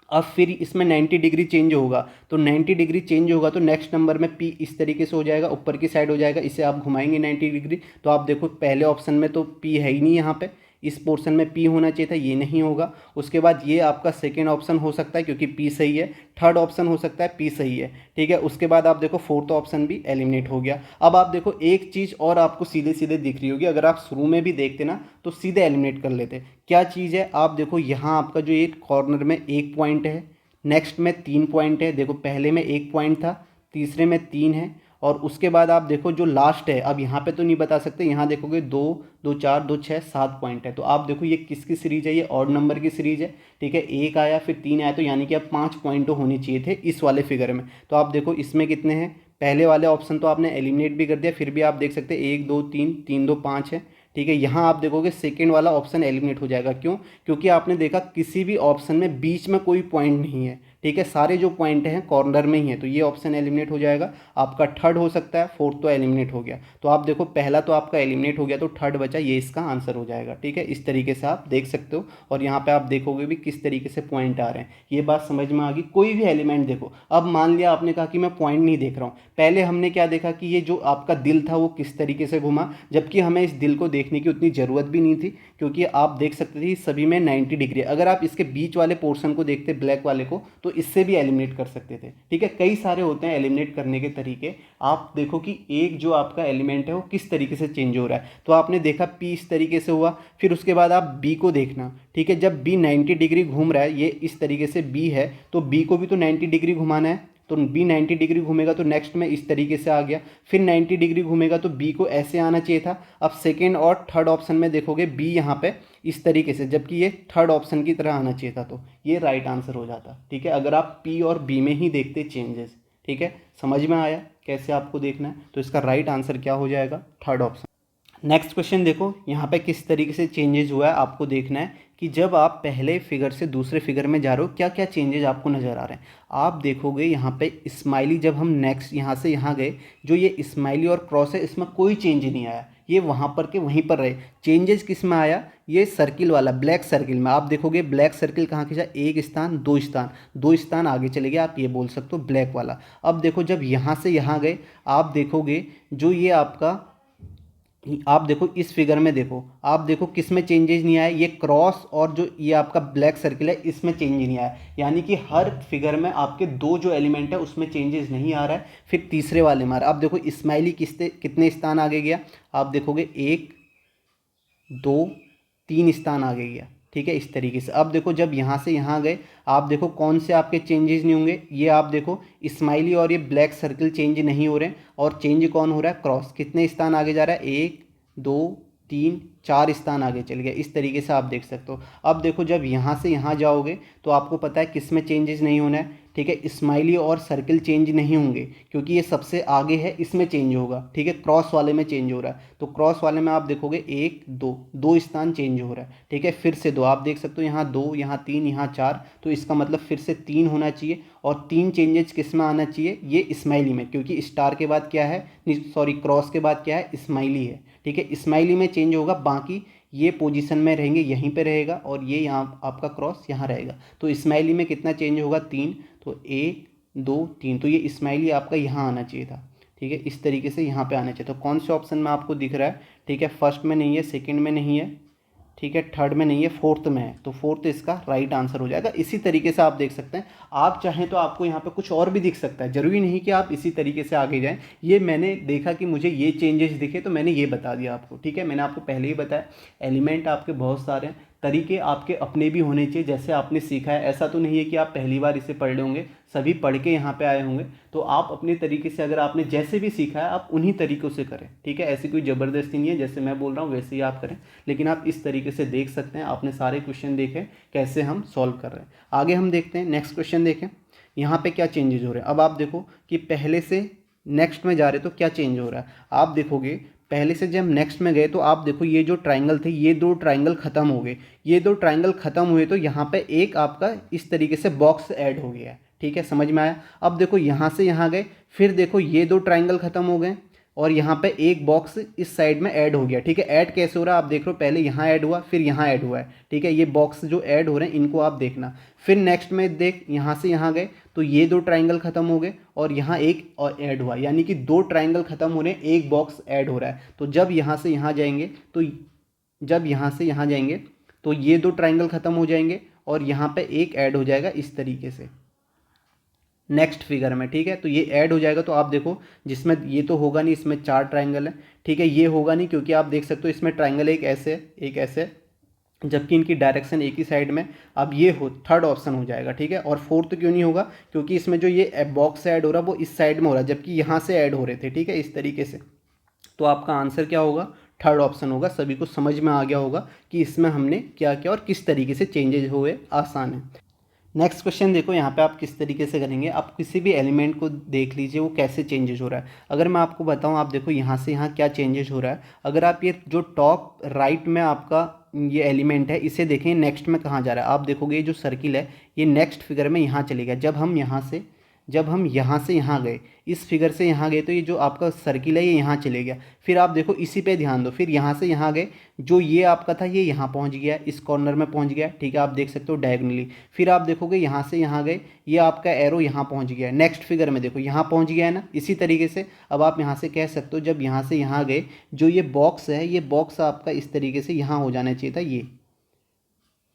अब फिर इसमें 90 डिग्री चेंज होगा, तो 90 डिग्री चेंज होगा तो नेक्स्ट नंबर में पी इस तरीके से हो जाएगा, ऊपर की साइड हो जाएगा, इसे आप घुमाएंगे 90 डिग्री, तो आप देखो पहले ऑप्शन में तो पी है ही नहीं, यहाँ पे इस पोर्शन में पी होना चाहिए था, ये नहीं होगा। उसके बाद ये आपका सेकेंड ऑप्शन हो सकता है क्योंकि पी सही है, थर्ड ऑप्शन हो सकता है पी सही है, ठीक है। उसके बाद आप देखो फोर्थ ऑप्शन भी एलिमिनेट हो गया। अब आप देखो एक चीज़ और आपको सीधे सीधे दिख रही होगी, अगर आप शुरू में भी देखते ना तो सीधे एलिमिनेट कर लेते। क्या चीज़ है, आप देखो यहाँ आपका जो एक कॉर्नर में एक पॉइंट है, नेक्स्ट में 3 पॉइंट है, देखो पहले में 1 पॉइंट था, तीसरे में 3 है, और उसके बाद आप देखो जो लास्ट है, अब यहाँ पे तो नहीं बता सकते, यहाँ देखोगे 2 2 4 2 6 7 पॉइंट है, तो आप देखो ये किसकी सीरीज है, ये ऑड नंबर की सीरीज है, ठीक है। एक आया फिर 3 आया, तो यानी कि अब 5 पॉइंट होने चाहिए थे इस वाले फिगर में। तो आप देखो इसमें कितने हैं, पहले वाले ऑप्शन तो आपने एलिमिनेट भी कर दिया, फिर भी आप देख सकते हैं 1 2 3 3 2 5 है, ठीक है। यहाँ आप देखोगे सेकेंड वाला ऑप्शन एलिमिनेट हो जाएगा, क्यों? क्योंकि आपने देखा किसी भी ऑप्शन में बीच में कोई पॉइंट नहीं है, ठीक है, सारे जो पॉइंट हैं कॉर्नर में ही है, तो ये ऑप्शन एलिमिनेट हो जाएगा। आपका थर्ड हो सकता है, फोर्थ तो एलिमिनेट हो गया, तो आप देखो पहला तो आपका एलिमिनेट हो गया, तो थर्ड बचा, ये इसका आंसर हो जाएगा, ठीक है। इस तरीके से आप देख सकते हो, और यहाँ पे आप देखोगे भी किस तरीके से पॉइंट आ रहे हैं, ये बात समझ में आ गई। कोई भी एलिमेंट देखो, अब मान लिया आपने कहा कि मैं पॉइंट नहीं देख रहा हूँ, पहले हमने क्या देखा कि ये जो आपका दिल था वो किस तरीके से घुमा, जबकि हमें इस दिल को देखने की उतनी ज़रूरत भी नहीं थी, क्योंकि आप देख सकते थे सभी में 90 डिग्री। अगर आप इसके बीच वाले पोर्शन को देखते ब्लैक वाले को, तो इससे भी एलिमिनेट कर सकते थे, ठीक है। कई सारे होते हैं एलिमिनेट करने के तरीके। आप देखो कि एक जो आपका एलिमेंट है वो किस तरीके से चेंज हो रहा है, तो आपने देखा पी इस तरीके से हुआ, फिर उसके बाद आप बी को देखना, ठीक है। जब बी 90 डिग्री घूम रहा है, ये इस तरीके से बी है, तो बी को भी तो 90 डिग्री घुमाना है, तो बी 90 डिग्री घूमेगा, तो नेक्स्ट में इस तरीके से आ गया, फिर 90 डिग्री घूमेगा तो बी को ऐसे आना चाहिए था। अब सेकेंड और थर्ड ऑप्शन में देखोगे बी यहाँ पे इस तरीके से, जबकि ये थर्ड ऑप्शन की तरह आना चाहिए था, तो ये राइट आंसर हो जाता, ठीक है, अगर आप पी और बी में ही देखते चेंजेस, ठीक है। समझ में आया कैसे आपको देखना है, तो इसका राइट आंसर क्या हो जाएगा, थर्ड ऑप्शन। नेक्स्ट क्वेश्चन देखो, यहाँ पे किस तरीके से चेंजेस हुआ है आपको देखना है, कि जब आप पहले फिगर से दूसरे फिगर में जा रहे हो क्या क्या चेंजेस आपको नज़र आ रहे हैं। आप देखोगे यहाँ पे स्माइली, जब हम नेक्स्ट यहाँ से यहाँ गए, जो ये स्माइली और क्रॉस है इसमें कोई चेंज नहीं आया, ये वहाँ पर के वहीं पर रहे। चेंजेस किस में आया, ये सर्किल वाला ब्लैक सर्किल में। आप देखोगे ब्लैक सर्किल कहाँ खींचा, एक स्थान दो स्थान आगे चले गए, आप ये बोल सकते हो ब्लैक वाला। अब देखो जब यहाँ से यहाँ गए, आप देखोगे जो ये आपका, आप देखो इस फिगर में देखो, आप देखो किस में चेंजेस नहीं आया, ये क्रॉस और जो ये आपका ब्लैक सर्किल है इसमें चेंज नहीं आया, यानी कि हर फिगर में आपके दो जो एलिमेंट है उसमें चेंजेस नहीं आ रहा है। फिर तीसरे वाले में आप देखो स्माइली कितने स्थान आगे गया, आप देखोगे 1 2 3 स्थान आगे गया, ठीक है, इस तरीके से। अब देखो जब यहाँ से यहाँ गए, आप देखो कौन से आपके चेंजेस नहीं होंगे, ये आप देखो स्माइली और ये ब्लैक सर्किल चेंज नहीं हो रहे हैं, और चेंज कौन हो रहा है, क्रॉस कितने स्थान आगे जा रहा है, 1 2 3 4 स्थान आगे चल गया, इस तरीके से आप देख सकते हो। अब देखो जब यहाँ से यहाँ जाओगे तो आपको पता है किस में चेंजेस नहीं होना है, ठीक है, स्माइली और सर्किल चेंज नहीं होंगे, क्योंकि ये सबसे आगे है, इसमें चेंज होगा, ठीक है, क्रॉस वाले में चेंज हो रहा है, तो क्रॉस वाले में आप देखोगे 1 2 दो स्थान चेंज हो रहा है, ठीक है, फिर से दो, आप देख सकते हो यहाँ 2 यहाँ 3 यहाँ 4, तो इसका मतलब फिर से 3 होना चाहिए, और 3 चेंजेस किस में आना चाहिए, ये स्माइली में, क्योंकि स्टार के बाद क्या है, सॉरी क्रॉस के बाद क्या है, स्माइली है, ठीक है, स्माइली में चेंज होगा, बाकी ये पोजीशन में रहेंगे, यहीं पे रहेगा, और ये यहाँ आपका क्रॉस यहाँ रहेगा, तो स्माइली में कितना चेंज होगा, 3, तो 1 2 3, तो ये स्माइली आपका यहाँ आना चाहिए था, ठीक है, इस तरीके से यहाँ पे आना चाहिए। तो कौन से ऑप्शन में आपको दिख रहा है, ठीक है, फर्स्ट में नहीं है, सेकंड में नहीं है, ठीक है, थर्ड में नहीं है, फोर्थ में है, तो फोर्थ इसका राइट आंसर हो जाएगा। इसी तरीके से आप देख सकते हैं, आप चाहें तो आपको यहाँ पे कुछ और भी दिख सकता है, जरूरी नहीं कि आप इसी तरीके से आगे जाएं। ये मैंने देखा कि मुझे ये चेंजेस दिखे तो मैंने ये बता दिया आपको, ठीक है। मैंने आपको पहले ही बताया एलिमेंट आपके बहुत सारे हैं, तरीके आपके अपने भी होने चाहिए, जैसे आपने सीखा है, ऐसा तो नहीं है कि आप पहली बार इसे पढ़ रहे होंगे, सभी पढ़ के यहाँ पे आए होंगे, तो आप अपने तरीके से, अगर आपने जैसे भी सीखा है आप उन्हीं तरीक़ों से करें, ठीक है, ऐसी कोई ज़बरदस्ती नहीं है, जैसे मैं बोल रहा हूँ वैसे ही आप करें, लेकिन आप इस तरीके से देख सकते हैं। आपने सारे क्वेश्चन देखे कैसे हम सॉल्व कर रहे हैं। आगे हम देखते हैं, नेक्स्ट क्वेश्चन देखें, यहाँ पे क्या चेंजेस हो रहे हैं। अब आप देखो कि पहले से नेक्स्ट में जा रहे तो क्या चेंज हो रहा है, आप देखोगे पहले से जब नेक्स्ट में गए तो आप देखो ये जो ट्राइंगल थे ये दो ट्राइंगल ख़त्म हो गए, ये दो ट्राइंगल ख़त्म हुए तो यहाँ पे एक आपका इस तरीके से बॉक्स ऐड हो गया है। ठीक है, समझ में आया। अब देखो यहाँ से यहाँ गए, फिर देखो ये दो ट्राइंगल ख़त्म हो गए और यहाँ पे एक बॉक्स इस साइड में ऐड हो गया। ठीक है, ऐड कैसे हो रहा है आप देख रहे हो, पहले यहाँ ऐड हुआ फिर यहाँ ऐड हुआ है। ठीक है, ये बॉक्स जो ऐड हो रहे हैं इनको आप देखना। फिर नेक्स्ट में देख यहाँ से यहाँ गए तो ये दो ट्राइंगल खत्म हो गए और यहाँ एक और ऐड हुआ, यानी कि दो ट्राइंगल खत्म हो रहे हैं, एक बॉक्स ऐड हो रहा है। तो जब यहाँ से यहाँ जाएंगे तो जब यहाँ से यहाँ जाएंगे तो ये दो ट्राइंगल खत्म हो जाएंगे और यहाँ पे एक ऐड हो जाएगा इस तरीके से नेक्स्ट फिगर में। ठीक है, तो ये ऐड हो जाएगा तो आप देखो जिसमें ये तो होगा नहीं, इसमें चार ट्राइंगल है। ठीक है, ये होगा नहीं क्योंकि आप देख सकते हो इसमें ट्राइंगल एक ऐसे एक ऐसे, जबकि इनकी डायरेक्शन एक ही साइड में। अब ये हो थर्ड ऑप्शन हो जाएगा। ठीक है, और फोर्थ क्यों नहीं होगा, क्योंकि इसमें जो ये बॉक्स ऐड हो रहा है वो इस साइड में हो रहा है जबकि यहाँ से ऐड हो रहे थे। ठीक है, इस तरीके से। तो आपका आंसर क्या होगा, थर्ड ऑप्शन होगा। सभी को समझ में आ गया होगा कि इसमें हमने क्या किया और किस तरीके से चेंजेज हुए, आसान है। नेक्स्ट क्वेश्चन देखो, यहाँ पे आप किस तरीके से करेंगे। आप किसी भी एलिमेंट को देख लीजिए वो कैसे चेंजेस हो रहा है। अगर मैं आपको बताऊँ, आप देखो यहाँ से यहाँ क्या चेंजेस हो रहा है। अगर आप ये जो टॉप राइट में आपका ये एलिमेंट है इसे देखें, नेक्स्ट में कहाँ जा रहा है, आप देखोगे ये जो सर्किल है ये नेक्स्ट फिगर में यहाँ चलेगा। जब हम यहाँ से यहाँ गए, इस फिगर से यहाँ गए तो ये जो आपका सर्किल है ये यहाँ चले गया। फिर आप देखो इसी पे ध्यान दो, फिर यहाँ से यहाँ गए, जो ये आपका था ये यहाँ पहुँच गया, इस कॉर्नर में पहुँच गया। ठीक है, आप देख सकते हो डायगोनली। फिर आप देखोगे यहाँ से यहाँ गए, ये आपका एरो यहाँ पहुँच गया है। नेक्स्ट फिगर में देखो यहाँ पहुँच गया है ना। इसी तरीके से अब आप यहाँ से कह सकते हो जब यहाँ से यहाँ गए, जो ये बॉक्स है ये बॉक्स आपका इस तरीके से यहाँ हो जाना चाहिए था ये।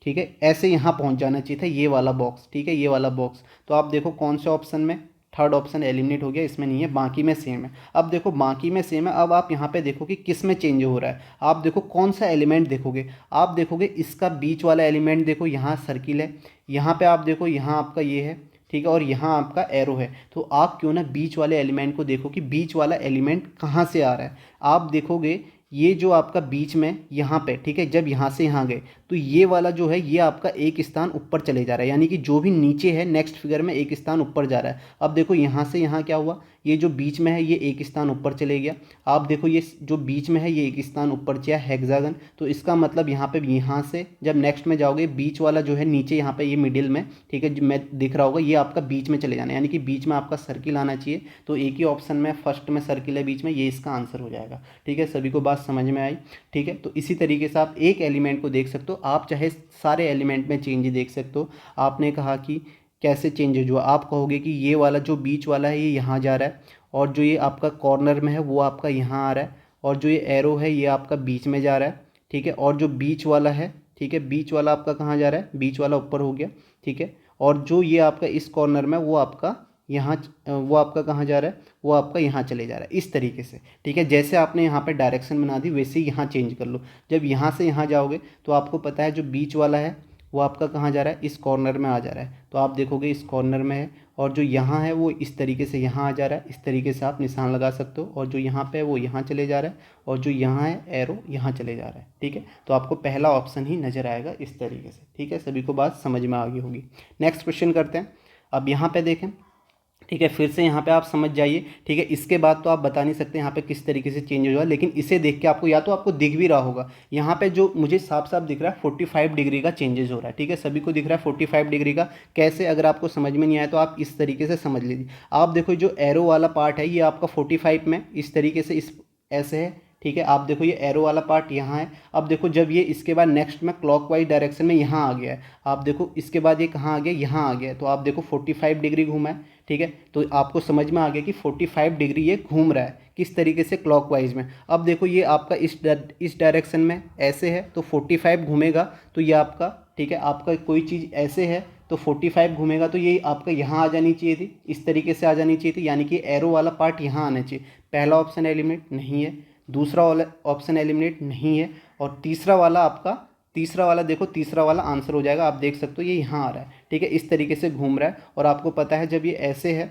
ठीक है, ऐसे यहाँ पहुँच जाना चाहिए था ये वाला बॉक्स। ठीक है, ये वाला बॉक्स। तो आप देखो कौन से ऑप्शन में, थर्ड ऑप्शन एलिमिनेट हो गया, इसमें नहीं है, बाकी में सेम है। अब देखो बाकी में सेम है, अब आप यहाँ पे देखो कि किस में चेंज हो रहा है। आप देखो कौन सा एलिमेंट देखोगे, आप देखोगे इसका बीच वाला एलिमेंट देखो, यहाँ सर्किल है, यहाँ पे आप देखो यहाँ आपका ये है। ठीक है, और यहाँ आपका एरो है। तो आप क्यों ना बीच वाले एलिमेंट को देखो कि बीच वाला एलिमेंट कहाँ से आ रहा है। आप देखोगे ये जो आपका बीच में यहाँ पे, ठीक है, जब यहाँ से यहाँ गए तो ये वाला जो है ये आपका एक स्थान ऊपर चले जा रहा है, यानी कि जो भी नीचे है नेक्स्ट फिगर में एक स्थान ऊपर जा रहा है। अब देखो यहाँ से यहाँ क्या हुआ, ये जो बीच में है ये एक स्थान ऊपर चले गया। आप देखो ये जो बीच में है ये एक स्थान ऊपर चला हेक्सागन। तो इसका मतलब यहाँ पे यहाँ से जब नेक्स्ट में जाओगे बीच वाला जो है नीचे यहाँ पे ये मिडिल में, ठीक है, जो मैं दिख रहा होगा ये आपका बीच में चले जाना है, यानी कि बीच में आपका सर्किल आना चाहिए। तो एक ही ऑप्शन में फर्स्ट में सर्किल है बीच में, ये इसका आंसर हो जाएगा। ठीक है, सभी को बात समझ में आई। ठीक है, तो इसी तरीके से आप एक एलिमेंट को देख सकते हो, आप चाहे सारे एलिमेंट में चेंज देख सकते हो। आपने कहा कि कैसे चेंजेज हुआ, आप कहोगे कि ये वाला जो बीच वाला है ये यहाँ जा रहा है और जो ये आपका कॉर्नर में है वो आपका यहाँ आ रहा है और जो ये एरो है ये आपका बीच में जा रहा है। ठीक है, और जो बीच वाला है, ठीक है, बीच वाला आपका कहाँ जा रहा है, बीच वाला ऊपर हो गया। ठीक है, और जो ये आपका इस कॉर्नर में वो आपका यहाँ, वो आपका कहाँ जा रहा है, वो आपका यहाँ चले जा रहा है, इस तरीके से। ठीक है, जैसे आपने यहाँ पे डायरेक्शन बना दी वैसे ही यहाँ चेंज कर लो। जब यहाँ से यहाँ जाओगे तो आपको पता है जो बीच वाला है वो आपका कहाँ जा रहा है, इस कॉर्नर में आ जा रहा है। तो आप देखोगे इस कॉर्नर में है और जो यहाँ है वो इस तरीके से यहाँ आ जा रहा है। इस तरीके से आप निशान लगा सकते हो, और जो यहाँ पे है वो यहाँ चले जा रहा है और जो यहाँ है एरो यहाँ चले जा रहा है। ठीक है, तो आपको पहला ऑप्शन ही नज़र आएगा इस तरीके से। ठीक है, सभी को बात समझ में आ गई होगी। नेक्स्ट क्वेश्चन करते हैं। अब यहाँ पे देखें, ठीक है, फिर से यहाँ पे आप समझ जाइए। ठीक है, इसके बाद तो आप बता नहीं सकते यहाँ पे किस तरीके से चेंज हुआ, लेकिन इसे देख के आपको या तो आपको दिख भी रहा होगा, यहाँ पे जो मुझे साफ साफ दिख रहा है 45 डिग्री का चेंजेस हो रहा है। ठीक है, सभी को दिख रहा है 45 डिग्री का। कैसे, अगर आपको समझ में नहीं आया तो आप इस तरीके से समझ लीजिए। आप देखो जो एरो वाला पार्ट है ये आपका 45 में इस तरीके से इस ऐसे है। ठीक है, आप देखो ये एरो वाला पार्ट यहाँ है। अब देखो जब ये इसके बाद नेक्स्ट में क्लॉकवाइज डायरेक्शन में यहाँ आ गया है, आप देखो इसके बाद ये कहाँ आ गया, यहाँ आ गया है। तो आप देखो 45 डिग्री घूमा है। ठीक है, तो आपको समझ में आ गया कि 45 डिग्री ये घूम रहा है किस तरीके से, क्लॉकवाइज में। अब देखो ये आपका इस डायरेक्शन में ऐसे है तो 45 घूमेगा तो ये आपका, ठीक है, आपका कोई चीज़ ऐसे है तो 45 घूमेगा तो ये आपका यहाँ आ जानी चाहिए थी, इस तरीके से आ जानी चाहिए थी, यानी कि एरो वाला पार्ट यहाँ आना चाहिए। पहला ऑप्शन एलिमिनेट नहीं है, दूसरा ऑप्शन एलिमिनेट नहीं है, और तीसरा वाला देखो, तीसरा वाला आंसर हो जाएगा। आप देख सकते हो ये यहाँ आ रहा है। ठीक है, इस तरीके से घूम रहा है, और आपको पता है जब ये ऐसे है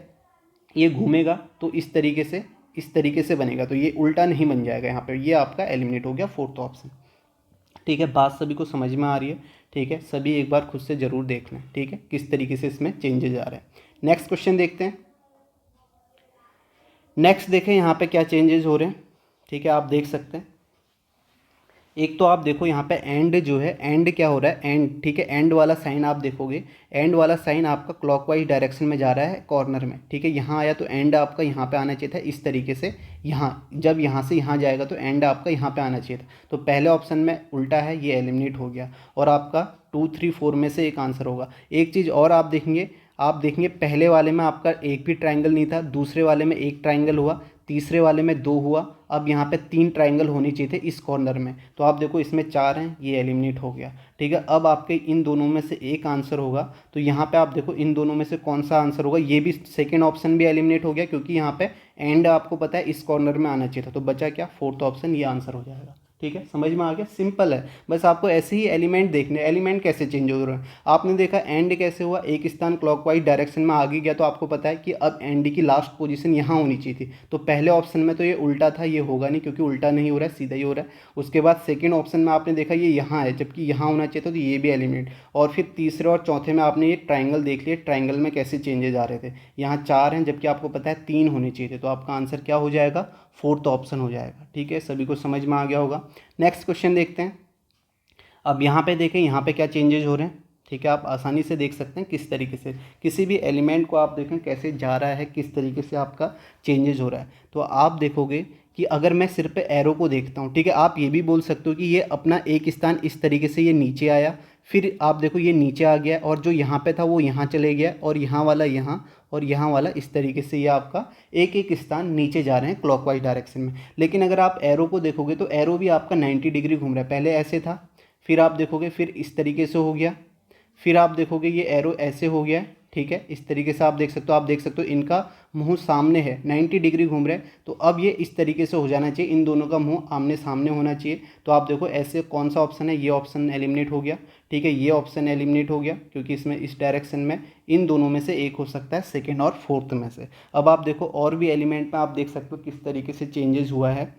ये घूमेगा तो इस तरीके से बनेगा, तो ये उल्टा नहीं बन जाएगा यहाँ पे। ये आपका एलिमिनेट हो गया फोर्थ ऑप्शन। ठीक है, बात सभी को समझ में आ रही है। ठीक है, सभी एक बार खुद से ज़रूर देख लें। ठीक है, किस तरीके से इसमें चेंजेज आ रहे हैं। नेक्स्ट क्वेश्चन देखते हैं। नेक्स्ट देखें यहाँ पे क्या चेंजेस हो रहे हैं। ठीक है, आप देख सकते हैं। एक तो आप देखो यहाँ पे एंड जो है, एंड क्या हो रहा है, एंड, ठीक है, एंड वाला साइन आप देखोगे, एंड वाला साइन आपका क्लॉकवाइज डायरेक्शन में जा रहा है कॉर्नर में, ठीक है, यहाँ आया तो एंड आपका यहाँ पे आना चाहिए था इस तरीके से, यहाँ जब यहाँ से यहाँ जाएगा तो एंड आपका यहाँ पे आना चाहिए था, तो पहले ऑप्शन में उल्टा है, ये एलिमिनेट हो गया और आपका 2, 3, 4 में से एक आंसर होगा। एक चीज़ और आप देखेंगे पहले वाले में आपका एक भी ट्राइंगल नहीं था, दूसरे वाले में एक ट्राइंगल हुआ, तीसरे वाले में दो हुआ, अब यहाँ पे 3 ट्राइंगल होने चाहिए थे इस कॉर्नर में, तो आप देखो इसमें 4 हैं, ये एलिमिनेट हो गया, ठीक है। अब आपके इन दोनों में से एक आंसर होगा, तो यहाँ पे आप देखो इन दोनों में से कौन सा आंसर होगा, ये भी सेकेंड ऑप्शन भी एलिमिनेट हो गया क्योंकि यहाँ पे एंड आपको पता है इस कॉर्नर में आना चाहिए था, तो बचा क्या, फोर्थ ऑप्शन, ये आंसर हो जाएगा। ठीक है, समझ में आ गया, सिंपल है। बस आपको ऐसे ही एलिमेंट देखने, एलिमेंट कैसे चेंज हो रहे हैं। आपने देखा एंड कैसे हुआ, एक स्थान क्लॉकवाइज डायरेक्शन में आगे गया, तो आपको पता है कि अब एंड की लास्ट पोजीशन यहाँ होनी चाहिए थी, तो पहले ऑप्शन में तो ये उल्टा था, ये होगा नहीं क्योंकि उल्टा नहीं हो रहा है, सीधा ही हो रहा है। उसके बाद सेकेंड ऑप्शन में आपने देखा ये यहाँ है, जबकि यहाँ होना चाहिए था, तो ये भी एलिमेंट। और फिर तीसरे और चौथे में आपने ये ट्राइंगल देख लिया, ट्राइंगल में कैसे चेंजेज आ रहे थे, यहाँ 4 हैं जबकि आपको पता है 3 होने चाहिए थे, तो आपका आंसर क्या हो जाएगा, फोर्थ ऑप्शन हो जाएगा। ठीक है, सभी को समझ में आ गया होगा। नेक्स्ट क्वेश्चन देखते हैं। अब यहाँ पे देखें, यहाँ पे क्या चेंजेज हो रहे हैं। ठीक है, आप आसानी से देख सकते हैं किस तरीके से किसी भी एलिमेंट को आप देखें कैसे जा रहा है, किस तरीके से आपका चेंजेज हो रहा है। तो आप देखोगे कि अगर मैं सिर पे एरो को देखता हूँ, ठीक है, आप ये भी बोल सकते हो कि ये अपना एक स्थान इस तरीके से ये नीचे आया, फिर आप देखो ये नीचे आ गया और जो यहाँ पे था वो यहाँ चले गया, और यहाँ वाला यहाँ, और यहाँ वाला इस तरीके से, ये आपका एक एक स्थान नीचे जा रहे हैं क्लॉकवाइज डायरेक्शन में। लेकिन अगर आप एरो को देखोगे तो एरो भी आपका 90 डिग्री घूम रहा है, पहले ऐसे था, फिर आप देखोगे फिर इस तरीके से हो गया, फिर आप देखोगे ये एरो ऐसे हो गया है। ठीक है, इस तरीके से आप देख सकते हो, आप देख सकते हो इनका मुंह सामने है, 90 डिग्री घूम रहे हैं, तो अब ये इस तरीके से हो जाना चाहिए, इन दोनों का मुंह आमने सामने होना चाहिए। तो आप देखो ऐसे कौन सा ऑप्शन है, ये ऑप्शन एलिमिनेट हो गया। ठीक है, ये ऑप्शन एलिमिनेट हो गया क्योंकि इसमें इस डायरेक्शन में इन दोनों में से एक हो सकता है, सेकेंड और फोर्थ में से। अब आप देखो और भी एलिमेंट में आप देख सकते हो किस तरीके से चेंजेस हुआ है।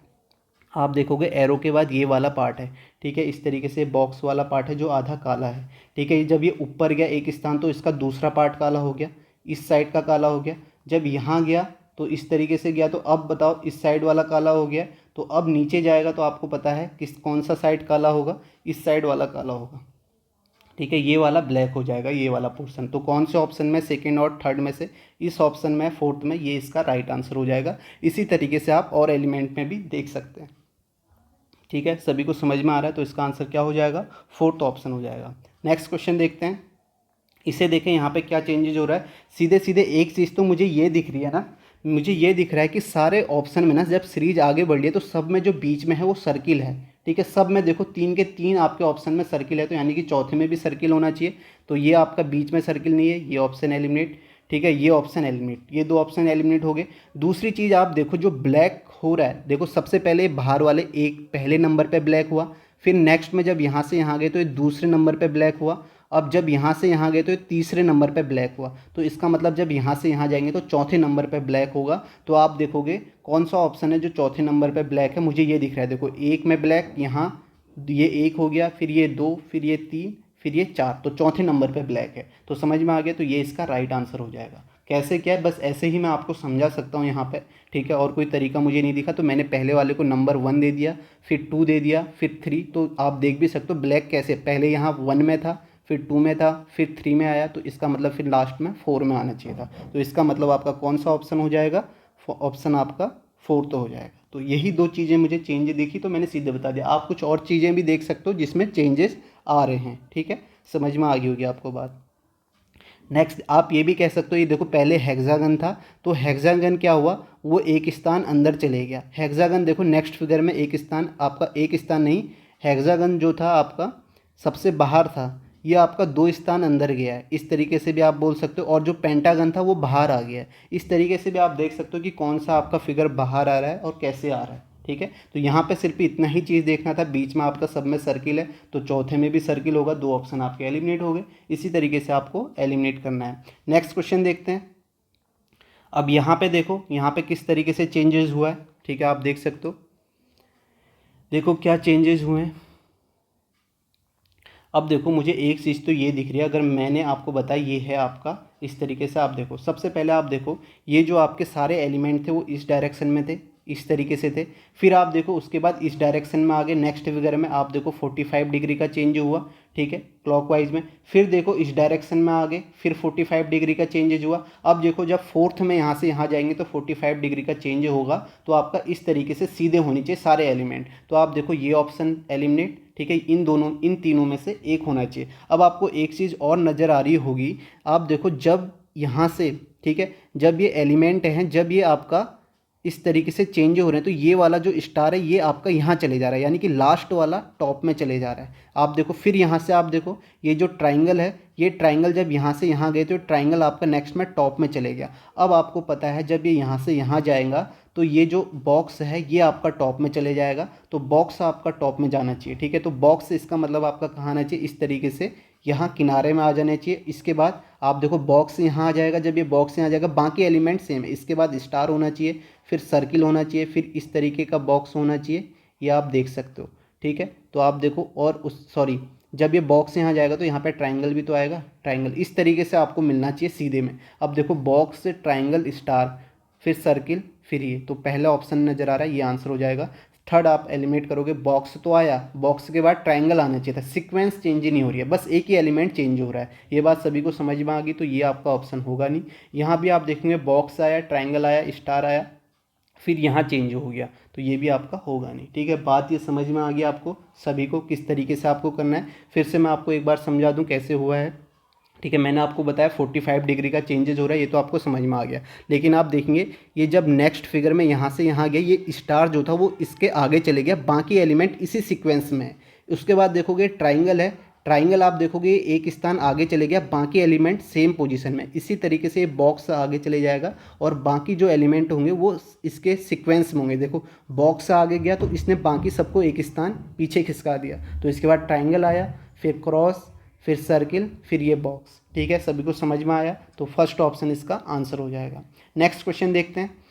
आप देखोगे एरो के बाद ये वाला पार्ट है, ठीक है, इस तरीके से बॉक्स वाला पार्ट है जो आधा काला है। ठीक है, जब ये ऊपर गया एक स्थान तो इसका दूसरा पार्ट काला हो गया, इस साइड का काला हो गया। जब यहाँ गया तो इस तरीके से गया, तो अब बताओ इस साइड वाला काला हो गया, तो अब नीचे जाएगा तो आपको पता है किस कौन सा साइड काला होगा, इस साइड वाला काला होगा। ठीक है, ये वाला ब्लैक हो जाएगा, ये वाला पोर्शन। तो कौन से ऑप्शन में, सेकेंड और थर्ड में से, इस ऑप्शन में, फोर्थ में, ये इसका राइट आंसर हो जाएगा। इसी तरीके से आप और एलिमेंट में भी देख सकते हैं। ठीक है, सभी को समझ में आ रहा है, तो इसका आंसर क्या हो जाएगा, फोर्थ ऑप्शन हो जाएगा। नेक्स्ट क्वेश्चन देखते हैं। इसे देखें यहाँ पे क्या चेंजेज हो रहा है। सीधे सीधे एक चीज़ तो मुझे ये दिख रही है ना, मुझे ये दिख रहा है कि सारे ऑप्शन में ना जब सीरीज आगे बढ़ रही है तो सब में जो बीच में है वो सर्किल है। ठीक है, सब में देखो 3 के 3 आपके ऑप्शन में सर्किल है, तो यानी कि चौथे में भी सर्किल होना चाहिए। तो ये आपका बीच में सर्किल नहीं है, ये ऑप्शन एलिमिनेट। ठीक है, ये ऑप्शन एलिमिनेट, ये 2 ऑप्शन एलिमिनेट हो गए। दूसरी चीज़ आप देखो जो ब्लैक हो रहा है, देखो सबसे पहले बाहर वाले एक पहले नंबर पे ब्लैक हुआ, फिर नेक्स्ट में जब यहाँ से यहाँ गए तो ये दूसरे नंबर पे ब्लैक हुआ, अब जब यहाँ से यहाँ गए तो ये तीसरे नंबर पे ब्लैक हुआ। तो इसका मतलब जब यहाँ से यहाँ जाएंगे तो चौथे नंबर पे ब्लैक होगा। तो आप देखोगे कौन सा ऑप्शन है जो चौथे नंबर पे ब्लैक है, मुझे ये दिख रहा है, देखो एक में ब्लैक, यहाँ ये एक हो गया, फिर ये 2, फिर ये 3, फिर ये 4, तो चौथे नंबर पे ब्लैक है। तो समझ में आ गया, तो ये इसका राइट आंसर हो जाएगा। कैसे क्या है, बस ऐसे ही मैं आपको समझा सकता हूँ यहाँ पे। ठीक है, और कोई तरीका मुझे नहीं दिखा, तो मैंने पहले वाले को नंबर 1 दे दिया, फिर 2 दे दिया, फिर 3। तो आप देख भी सकते हो ब्लैक कैसे, पहले यहाँ 1 में था, फिर 2 में था, फिर 3 में आया, तो इसका मतलब फिर लास्ट में 4 में आना चाहिए था। तो इसका मतलब आपका कौन सा ऑप्शन हो जाएगा, ऑप्शन आपका फोर्थ हो जाएगा। तो यही 2 चीज़ें मुझे चेंज दिखी तो मैंने सीधे बता दिया। आप कुछ और चीज़ें भी देख सकते हो जिसमें चेंजेस आ रहे हैं। ठीक है, समझ में आ गई होगी आपको बात। नेक्स्ट आप ये भी कह सकते हो, ये देखो पहले हेक्सागन था, तो हेक्सागन क्या हुआ, वो एक स्थान अंदर चले गया। हेक्सागन देखो नेक्स्ट फिगर में एक स्थान, आपका एक स्थान नहीं, हेक्सागन जो था आपका सबसे बाहर था, ये आपका 2 स्थान अंदर गया है, इस तरीके से भी आप बोल सकते हो। और जो पेंटागन था वो बाहर आ गया है, इस तरीके से भी आप देख सकते हो कि कौन सा आपका फिगर बाहर आ रहा है और कैसे आ रहा है। ठीक है, तो यहाँ पे सिर्फ इतना ही चीज़ देखना था, बीच में आपका सब में सर्किल है, तो चौथे में भी सर्किल होगा, 2 ऑप्शन आपके एलिमिनेट हो गए। इसी तरीके से आपको एलिमिनेट करना है। नेक्स्ट क्वेश्चन देखते हैं। अब यहाँ पे देखो, यहाँ पे किस तरीके से चेंजेस हुआ है। ठीक है, आप देख सकते हो, देखो क्या चेंजेस हुए हैं। अब देखो मुझे एक चीज़ तो ये दिख रही है, अगर मैंने आपको बताया ये है आपका, इस तरीके से आप देखो, सबसे पहले आप देखो ये जो आपके सारे एलिमेंट थे वो इस डायरेक्शन में थे, इस तरीके से थे। फिर आप देखो उसके बाद इस डायरेक्शन में आगे नेक्स्ट फिगर में आप देखो 45 डिग्री का चेंज हुआ, ठीक है, क्लॉकवाइज में। फिर देखो इस डायरेक्शन में आगे फिर 45 डिग्री का चेंज हुआ। अब देखो जब फोर्थ में यहाँ से यहाँ जाएंगे तो 45 डिग्री का चेंज होगा, तो आपका इस तरीके से सीधे होने चाहिए सारे एलिमेंट। तो आप देखो ये ऑप्शन एलिमिनेट, ठीक है, इन तीनों में से एक होना चाहिए। अब आपको एक चीज़ और नज़र आ रही होगी, आप देखो जब यहाँ से, ठीक है, जब ये एलिमेंट हैं, जब ये आपका इस तरीके से चेंज हो रहे हैं, तो ये वाला जो स्टार है ये आपका यहाँ चले जा रहा है, यानी कि लास्ट वाला टॉप में चले जा रहा है। आप देखो फिर यहाँ से आप देखो ये जो ट्राइंगल है, ये ट्राइंगल जब यहाँ से यहाँ गए तो ट्राइंगल आपका नेक्स्ट में टॉप में चले गया। अब आपको पता है जब ये यहाँ से यहाँ जाएगा तो ये जो बॉक्स है ये आपका टॉप में चले जाएगा, तो बॉक्स आपका टॉप में जाना चाहिए, ठीक है। तो बॉक्स इसका मतलब आपका कहाँ आना चाहिए, इस तरीके से यहाँ किनारे में आ जाना चाहिए। इसके बाद आप देखो बॉक्स यहाँ आ जाएगा, जब ये बॉक्स यहाँ आ जाएगा बाकी एलिमेंट सेम है। इसके बाद स्टार होना चाहिए, फिर सर्किल होना चाहिए, फिर इस तरीके का बॉक्स होना चाहिए, ये आप देख सकते हो, ठीक है। तो आप देखो और उस सॉरी जब ये बॉक्स यहाँ जाएगा तो यहाँ पे ट्राइंगल भी तो आएगा, ट्राइंगल इस तरीके से आपको मिलना चाहिए सीधे में। अब देखो बॉक्स, ट्राइंगल, स्टार, फिर सर्किल, फिर ये, तो पहला ऑप्शन नज़र आ रहा है, ये आंसर हो जाएगा। थर्ड आप एलिमिनेट करोगे, बॉक्स तो आया, बॉक्स के बाद ट्राइंगल आना चाहिए था, सीक्वेंस चेंज ही नहीं हो रही है, बस एक ही एलिमेंट चेंज हो रहा है। ये बात सभी को समझ में आ गई, तो ये आपका ऑप्शन होगा नहीं। यहाँ भी आप देखेंगे बॉक्स आया, ट्राइंगल आया, स्टार आया, फिर यहाँ चेंज हो गया, तो ये भी आपका होगा नहीं, ठीक है। बात ये समझ में आ गई आपको सभी को, किस तरीके से आपको करना है। फिर से मैं आपको एक बार समझा दूँ कैसे हुआ है, ठीक है। मैंने आपको बताया 45 डिग्री का चेंजेज हो रहा है, ये तो आपको समझ में आ गया। लेकिन आप देखेंगे ये जब नेक्स्ट फिगर में यहाँ से यहाँ गया, ये स्टार जो था वो इसके आगे चले गया, बाकी एलिमेंट इसी सीक्वेंस में है। उसके बाद देखोगे ट्राइंगल है, ट्राइंगल आप देखोगे एक स्थान आगे चले गया, बाकी एलिमेंट सेम पोजीशन में। इसी तरीके से बॉक्स आगे चले जाएगा और बाकी जो एलिमेंट होंगे वो इसके सीक्वेंस में होंगे। देखो बॉक्स आगे गया तो इसने बाकी सबको एक स्थान पीछे खिसका दिया, तो इसके बाद ट्राइंगल आया, फिर क्रॉस, फिर सर्किल, फिर ये बॉक्स, ठीक है। सभी को समझ में आया, तो फर्स्ट ऑप्शन इसका आंसर हो जाएगा। नेक्स्ट क्वेश्चन देखते हैं।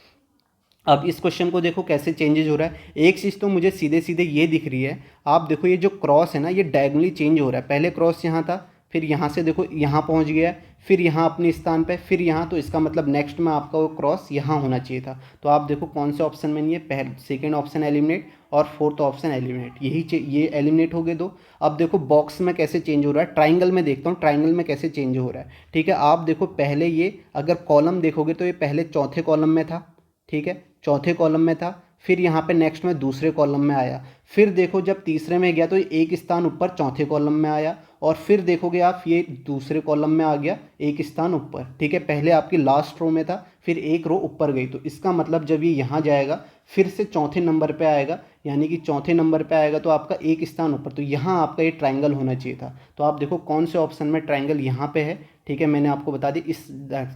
अब इस क्वेश्चन को देखो कैसे चेंजेज हो रहा है। एक चीज़ तो मुझे सीधे सीधे ये दिख रही है, आप देखो ये जो क्रॉस है ना ये डायगोनली चेंज हो रहा है। पहले क्रॉस यहाँ था, फिर यहाँ से देखो यहाँ पहुँच गया, फिर यहाँ अपने स्थान पे, फिर यहाँ, तो इसका मतलब नेक्स्ट में आपका वो क्रॉस यहाँ होना चाहिए था। तो आप देखो कौन से ऑप्शन में नहीं है, पहले सेकेंड ऑप्शन एलिमिनेट और फोर्थ ऑप्शन एलिमिनेट, ये एलिमिनेट हो गए दो। अब देखो बॉक्स में कैसे चेंज हो रहा है, ट्राइंगल में देखता हूँ ट्राइंगल में कैसे चेंज हो रहा है, ठीक है। आप देखो पहले ये अगर कॉलम देखोगे तो ये पहले चौथे कॉलम में था, ठीक है, चौथे कॉलम में था, फिर यहाँ पे नेक्स्ट में दूसरे कॉलम में आया, फिर देखो जब तीसरे में गया तो एक स्थान ऊपर चौथे कॉलम में आया, और फिर देखोगे आप ये दूसरे कॉलम में आ गया एक स्थान ऊपर, ठीक है। पहले आपकी लास्ट रो में था, फिर एक रो ऊपर गई, तो इसका मतलब जब ये यहाँ जाएगा फिर से चौथे नंबर पे आएगा, यानी कि चौथे नंबर पे आएगा तो आपका एक स्थान ऊपर, तो यहाँ आपका ये ट्राइंगल होना चाहिए था। तो आप देखो कौन से ऑप्शन में ट्राइंगल यहाँ पे है, ठीक है, मैंने आपको बता दी।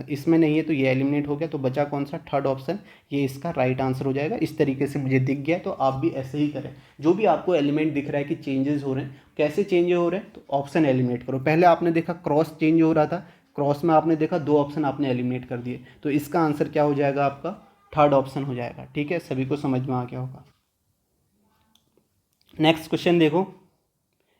इसमें नहीं है तो ये एलिमिनेट हो गया, तो बचा कौन सा, थर्ड ऑप्शन, ये इसका राइट आंसर हो जाएगा। इस तरीके से मुझे दिख गया, तो आप भी ऐसे ही करें। जो भी आपको एलिमेंट दिख रहा है कि चेंजेस हो रहे हैं, कैसे चेंज हो रहे हैं, तो ऑप्शन एलिमिनेट करो। पहले आपने देखा क्रॉस चेंज हो रहा था, क्रॉस में आपने देखा दो ऑप्शन आपने एलिमिनेट कर दिए, तो इसका आंसर क्या हो जाएगा आपका, थर्ड ऑप्शन हो जाएगा, ठीक है। सभी को समझ में आ गया होगा। नेक्स्ट क्वेश्चन देखो,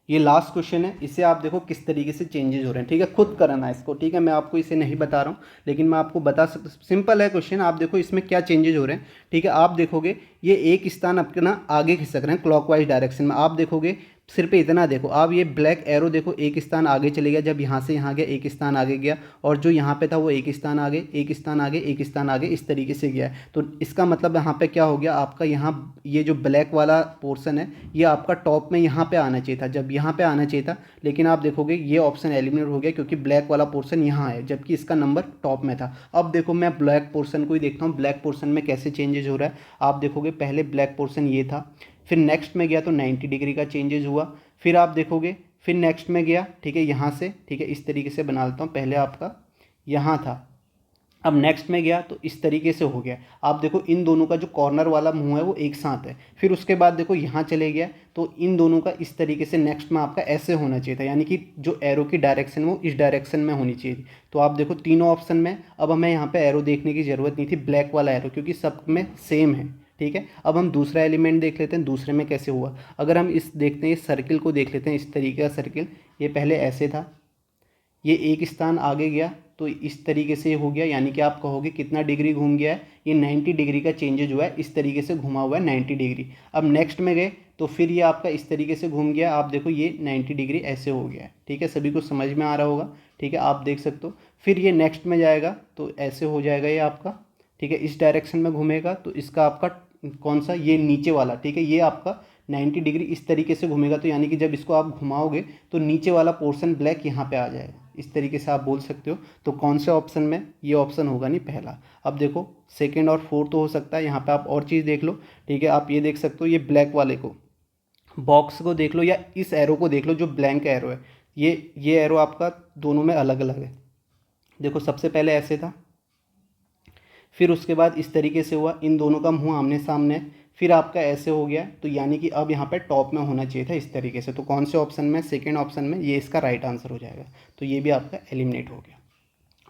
ये लास्ट क्वेश्चन है, इसे आप देखो किस तरीके से चेंजेस हो रहे हैं, ठीक है। खुद करना है इसको, ठीक है, मैं आपको इसे नहीं बता रहा हूँ, लेकिन मैं आपको बता सकता, सिंपल है क्वेश्चन। आप देखो इसमें क्या चेंजेस हो रहे हैं, ठीक है। आप देखोगे ये एक स्थान अपना आगे खिसक रहे हैं क्लॉकवाइज डायरेक्शन में। आप देखोगे सिर्फ इतना देखो, आप ये ब्लैक एरो देखो एक स्थान आगे चले गया, जब यहाँ से यहाँ गया एक स्थान आगे गया, और जो यहाँ पे था वो एक स्थान आगे, एक स्थान आगे, एक स्थान आगे, इस तरीके से गया। तो इसका मतलब यहाँ पे क्या हो गया आपका, यहाँ ये जो ब्लैक वाला पोर्शन है ये आपका टॉप में यहाँ पे आना चाहिए था, जब यहाँ पे आना चाहिए था, लेकिन आप देखोगे ये ऑप्शन एलिमिनेट हो गया क्योंकि ब्लैक वाला पोर्शन यहाँ है, जबकि इसका नंबर टॉप में था। अब देखो मैं ब्लैक पोर्शन को ही देखता हूँ, ब्लैक पोर्शन में कैसे चेंजेस हो रहा है। आप देखोगे पहले ब्लैक पोर्शन ये था, फिर नेक्स्ट में गया तो 90 डिग्री का चेंजेस हुआ, फिर आप देखोगे फिर नेक्स्ट में गया, ठीक है, यहाँ से, ठीक है, इस तरीके से बना लेता हूँ, पहले आपका यहाँ था, अब नेक्स्ट में गया तो इस तरीके से हो गया। आप देखो इन दोनों का जो कॉर्नर वाला मुंह है वो एक साथ है, फिर उसके बाद देखो यहाँ चले गया तो इन दोनों का इस तरीके से नेक्स्ट में आपका ऐसे होना चाहिए था, यानी कि जो एरो की डायरेक्शन वो इस डायरेक्शन में होनी चाहिए थी। तो आप देखो तीनों ऑप्शन में, अब हमें यहाँ पे एरो देखने की ज़रूरत नहीं थी, ब्लैक वाला एरो, क्योंकि सब में सेम है, ठीक है। अब हम दूसरा एलिमेंट देख लेते हैं, दूसरे में कैसे हुआ। अगर हम इस देखते हैं, इस सर्किल को देख लेते हैं, इस तरीके का सर्किल, ये पहले ऐसे था, ये एक स्थान आगे गया तो इस तरीके से हो गया, यानी कि आप कहोगे कितना डिग्री घूम गया है, ये 90 डिग्री का चेंजेज हुआ है, इस तरीके से घुमा हुआ है 90 डिग्री। अब नेक्स्ट में गए तो फिर ये आपका इस तरीके से घूम गया, आप देखो ये 90 डिग्री ऐसे हो गया है, ठीक है, सभी को समझ में आ रहा होगा, ठीक है, आप देख सकते हो। फिर ये नेक्स्ट में जाएगा तो ऐसे हो जाएगा ये आपका, ठीक है, इस डायरेक्शन में घूमेगा तो इसका आपका कौन सा, ये नीचे वाला, ठीक है, ये आपका 90 डिग्री इस तरीके से घूमेगा, तो यानी कि जब इसको आप घुमाओगे तो नीचे वाला पोर्शन ब्लैक यहाँ पे आ जाएगा, इस तरीके से आप बोल सकते हो। तो कौन से ऑप्शन में, ये ऑप्शन होगा नहीं पहला। अब देखो सेकंड और फोर्थ हो सकता है, यहाँ पे आप और चीज़ देख लो, ठीक है, आप ये देख सकते हो, ये ब्लैक वाले को, बॉक्स को देख लो या इस एरो को देख लो जो ब्लैंक एरो है, ये एरो आपका दोनों में अलग अलग है। देखो सबसे पहले ऐसे था, फिर उसके बाद इस तरीके से हुआ, इन दोनों का मुंह आमने सामने है, फिर आपका ऐसे हो गया, तो यानी कि अब यहाँ पे टॉप में होना चाहिए था इस तरीके से। तो कौन से ऑप्शन में, सेकेंड ऑप्शन में, ये इसका राइट आंसर हो जाएगा। तो ये भी आपका एलिमिनेट हो गया।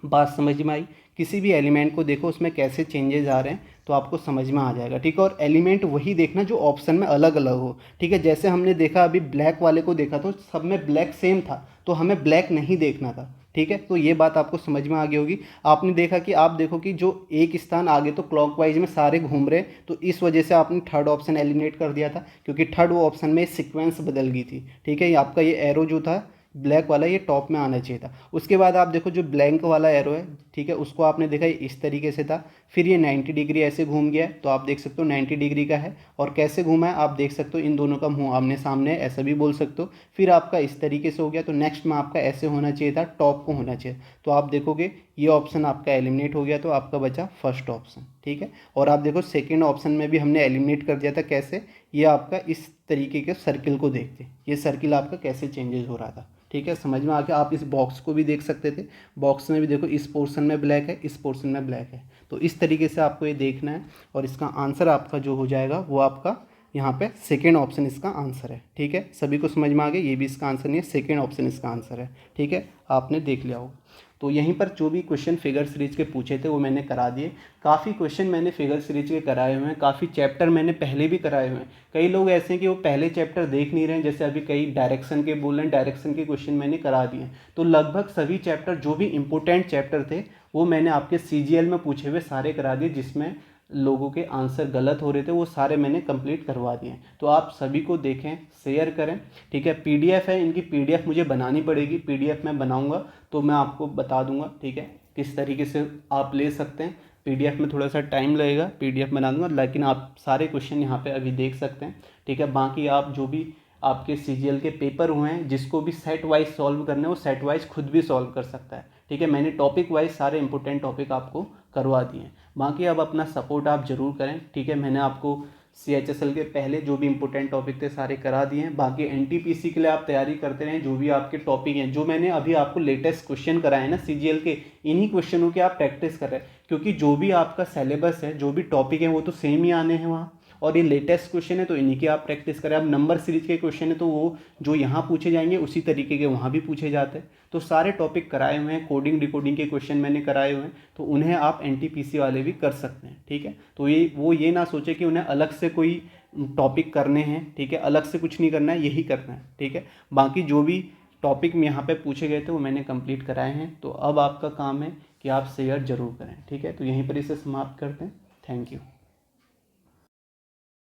बात समझ में आई? किसी भी एलिमेंट को देखो उसमें कैसे चेंजेस आ रहे हैं तो आपको समझ में आ जाएगा, ठीक है। और एलिमेंट वही देखना जो ऑप्शन में अलग अलग हो, ठीक है। जैसे हमने देखा अभी ब्लैक वाले को देखा तो सब में ब्लैक सेम था, तो हमें ब्लैक नहीं देखना था, ठीक है। तो ये बात आपको समझ में आ गई होगी। आपने देखा कि आप देखो कि जो एक स्थान आगे तो क्लॉकवाइज में सारे घूम रहे, तो इस वजह से आपने थर्ड ऑप्शन एलिमिनेट कर दिया था, क्योंकि थर्ड वो ऑप्शन में सीक्वेंस बदल गई थी, ठीक है। ये आपका ये एरो जो था ब्लैक वाला, ये टॉप में आना चाहिए था। उसके बाद आप देखो जो ब्लैंक वाला एरो है, ठीक है, उसको आपने देखा ये इस तरीके से था, फिर ये 90 डिग्री ऐसे घूम गया है, तो आप देख सकते हो 90 डिग्री का है। और कैसे घूमा है आप देख सकते हो, इन दोनों का मुंह आमने सामने है, ऐसा भी बोल सकते हो। फिर आपका इस तरीके से हो गया, तो नेक्स्ट में आपका ऐसे होना चाहिए था, टॉप को होना चाहिए। तो आप देखोगे ये ऑप्शन आपका एलिमिनेट हो गया, तो आपका बचा फर्स्ट ऑप्शन, ठीक है। और आप देखो सेकेंड ऑप्शन में भी हमने एलिमिनेट कर दिया था, कैसे, ये आपका इस तरीके के सर्किल को देखते, ये सर्किल आपका कैसे चेंजेस हो रहा था, ठीक है। समझ में आ गया? आप इस बॉक्स को भी देख सकते थे, बॉक्स में भी देखो इस पोर्शन में ब्लैक है, इस पोर्शन में ब्लैक है, तो इस तरीके से आपको ये देखना है। और इसका आंसर आपका जो हो जाएगा वो आपका यहाँ पे सेकेंड ऑप्शन इसका आंसर है, ठीक है। सभी को समझ में आ गया? ये भी इसका आंसर नहीं है, सेकेंड ऑप्शन इसका आंसर है, ठीक है। आपने देख लिया होगा। तो यहीं पर जो भी क्वेश्चन फिगर सीरीज के पूछे थे वो मैंने करा दिए। काफ़ी क्वेश्चन मैंने फिगर सीरीज के कराए हुए हैं, काफ़ी चैप्टर मैंने पहले भी कराए हुए हैं। कई लोग ऐसे हैं कि वो पहले चैप्टर देख नहीं रहे हैं, जैसे अभी कई डायरेक्शन के बोल रहे हैं, डायरेक्शन के क्वेश्चन मैंने करा दिए हैं। तो लगभग सभी चैप्टर जो भी इंपॉर्टेंट चैप्टर थे वो मैंने आपके CGL में पूछे हुए सारे करा दिए, जिसमें लोगों के आंसर गलत हो रहे थे वो सारे मैंने कंप्लीट करवा दिए हैं। तो आप सभी को देखें, शेयर करें, ठीक है। PDF है, इनकी PDF मुझे बनानी पड़ेगी, PDF मैं बनाऊंगा तो मैं आपको बता दूंगा, ठीक है, किस तरीके से आप ले सकते हैं। PDF में थोड़ा सा टाइम लगेगा, PDF बना दूंगा, लेकिन आप सारे क्वेश्चन यहाँ पे अभी देख सकते हैं, ठीक है। बाकी आप जो भी आपके CGL के पेपर हुए हैं, जिसको भी सेट वाइज सॉल्व करने हैं वो सेट वाइज खुद भी सॉल्व कर सकता है, ठीक है। मैंने टॉपिक वाइज सारे इंपॉर्टेंट टॉपिक आपको करवा दिए हैं। बाकी अब अपना सपोर्ट आप ज़रूर करें, ठीक है। मैंने आपको CHSL के पहले जो भी इंपॉर्टेंट टॉपिक थे सारे करा दिए हैं। बाकी NTPC के लिए आप तैयारी करते रहें, जो भी आपके टॉपिक हैं, जो मैंने अभी आपको लेटेस्ट क्वेश्चन कराए हैं ना CGL के, इन्हीं क्वेश्चनों के आप प्रैक्टिस कर रहे हैं, क्योंकि जो भी आपका सिलेबस है, जो भी टॉपिक है वो तो सेम ही आने हैं वहाँ, और ये लेटेस्ट क्वेश्चन है तो इन्हीं की आप प्रैक्टिस करें। अब नंबर सीरीज के क्वेश्चन है तो वो जो यहाँ पूछे जाएंगे उसी तरीके के वहाँ भी पूछे जाते हैं। तो सारे टॉपिक कराए हुए हैं, कोडिंग डिकोडिंग के क्वेश्चन मैंने कराए हुए हैं, तो उन्हें आप NTPC वाले भी कर सकते हैं, ठीक है। तो ये ना सोचे कि उन्हें अलग से कोई टॉपिक करने हैं, ठीक है, अलग से कुछ नहीं करना है, यही करना है, ठीक है। बाकी जो भी टॉपिक में यहाँ पे पूछे गए थे वो मैंने कंप्लीट कराए हैं। तो अब आपका काम है कि आप शेयर जरूर करें, ठीक है। तो यहीं पर इसे समाप्त करते हैं। Thank you.